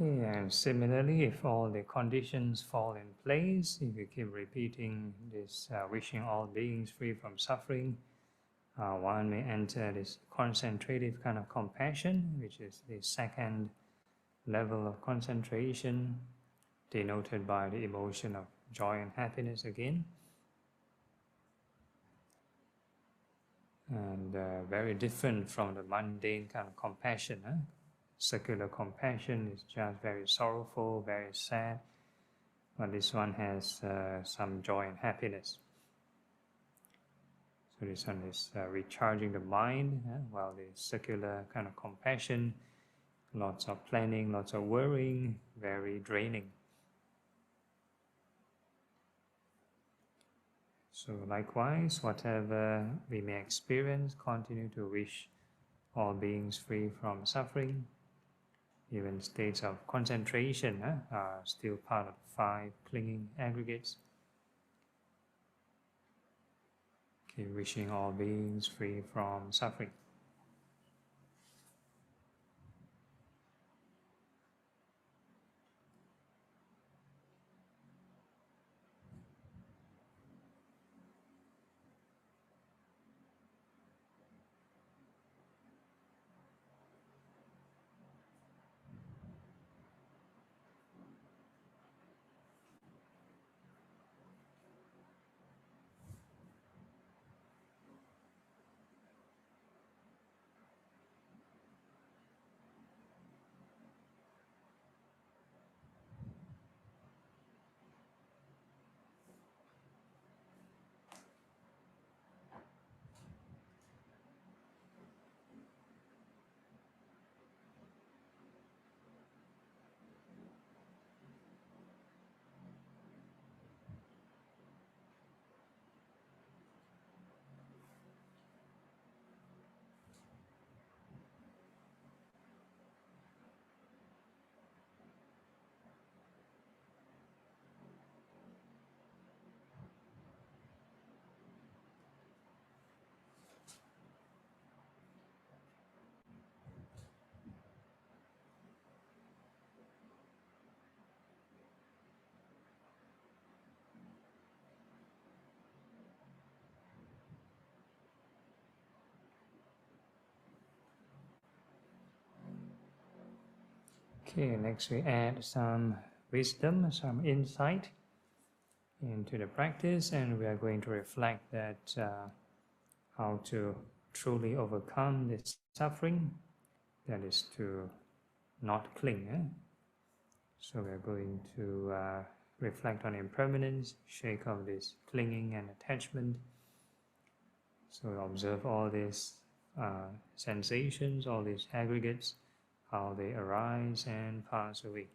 Okay, and similarly, if all the conditions fall in place, if you keep repeating this, wishing all beings free from suffering, one may enter this concentrative kind of compassion, which is the second level of concentration, denoted by the emotion of joy and happiness again. And very different from the mundane kind of compassion. Circular compassion is just very sorrowful, very sad, but this one has some joy and happiness. So this one is recharging the mind, while the circular kind of compassion, lots of planning, lots of worrying, very draining. So likewise, whatever we may experience, continue to wish all beings free from suffering. Even states of concentration are still part of 5 clinging aggregates. Okay, wishing all beings free from suffering. Okay, next we add some wisdom, some insight into the practice, and we are going to reflect that how to truly overcome this suffering, that is to not cling. So we are going to reflect on impermanence, shake off this clinging and attachment. So observe all these sensations, all these aggregates, how they arise and pass away.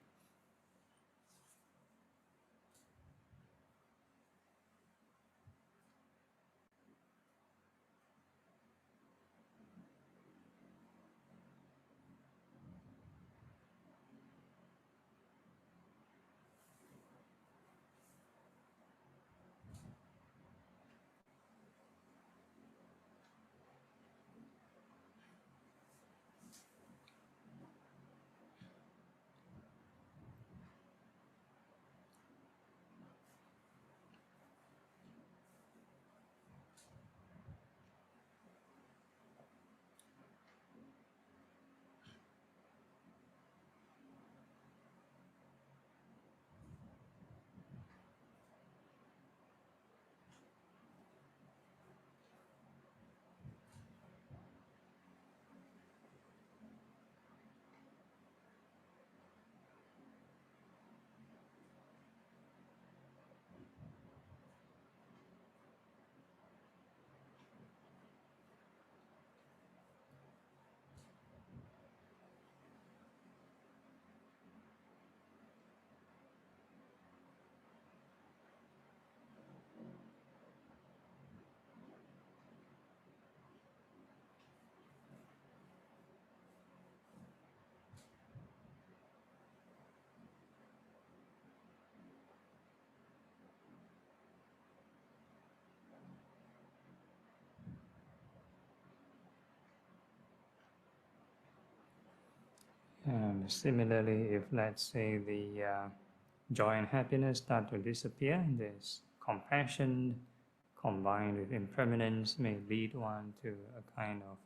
And similarly, if let's say the joy and happiness start to disappear, this compassion combined with impermanence may lead one to a kind of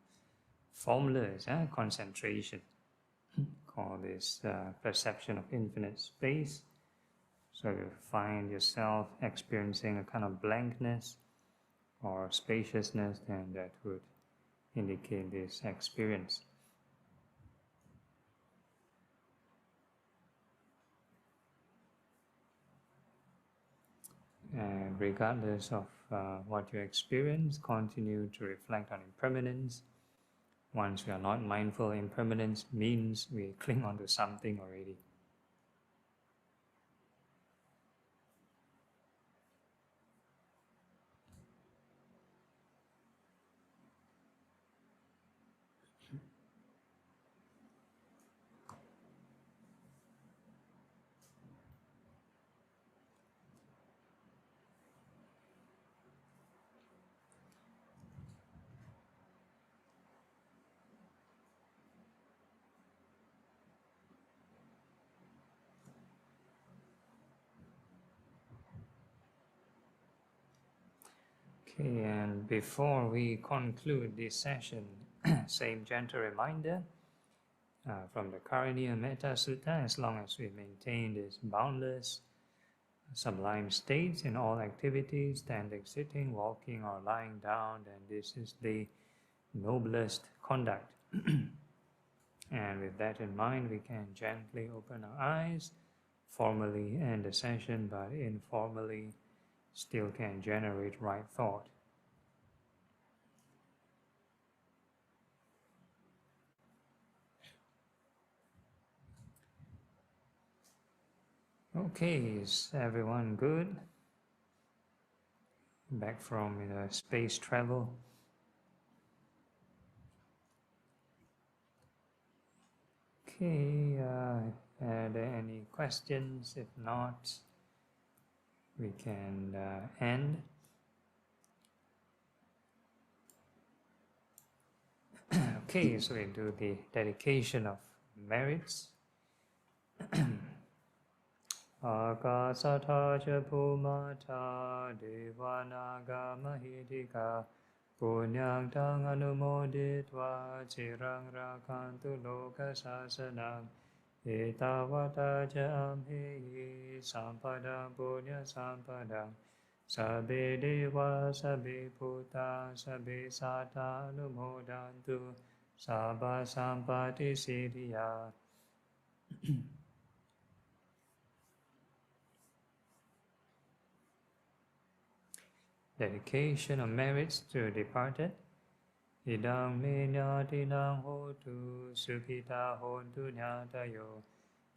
formless concentration, called this perception of infinite space. So you find yourself experiencing a kind of blankness or spaciousness, then that would indicate this experience. And regardless of what you experience, continue to reflect on impermanence. Once we are not mindful, impermanence means we cling on to something already. Okay, and before we conclude this session, same gentle reminder from the Karaniya Metta Sutta: as long as we maintain this boundless, sublime states in all activities, standing, sitting, walking, or lying down, then this is the noblest conduct. And with that in mind, we can gently open our eyes, formally end the session, but informally still can generate right thought. Okay, is everyone good? Back from space travel? Okay, are there any questions? If not, we can end. Okay, so we do the dedication of merits. Akasatha ca bhumata devanaga mahitika punyang tang anumoditva cirang rakantu loka sasanam etavata ca amhi sampadang punya sampadang sabbe deva sabbe bhuta sabbe sattva anumodantu sabba sampati siddhya. Dedication of merits to departed. Idang me nyatinang hotu sukhita hontu nyatayo.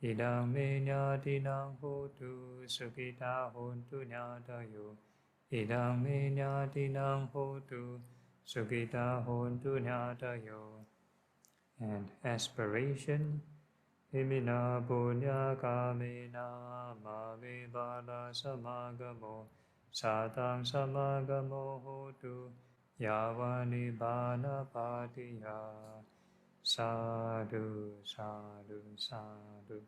Idang me nyatinang hotu sukhita hontu nyatayo. Idang me nyatinang hotu sukhita hontu nyatayo. And aspiration. Imina punya kamena mame bala samagamo. Satang samagamo hotu yavani bana patiya. Sadhu, sadhu, sadhu.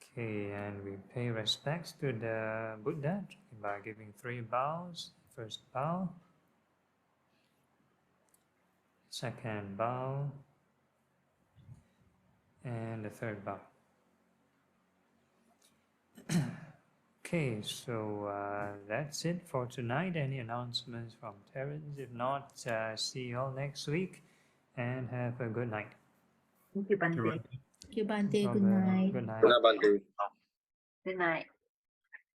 Okay, and we pay respects to the Buddha by giving 3 bows. First bow, second bow, and the third bow. Okay, so that's it for tonight. Any announcements from Terence? If not, see you all next week and have a good night. Thank you, Bante. Thank you, Bante. Good Problem. night. Good night. Good night, Bhante. Good night.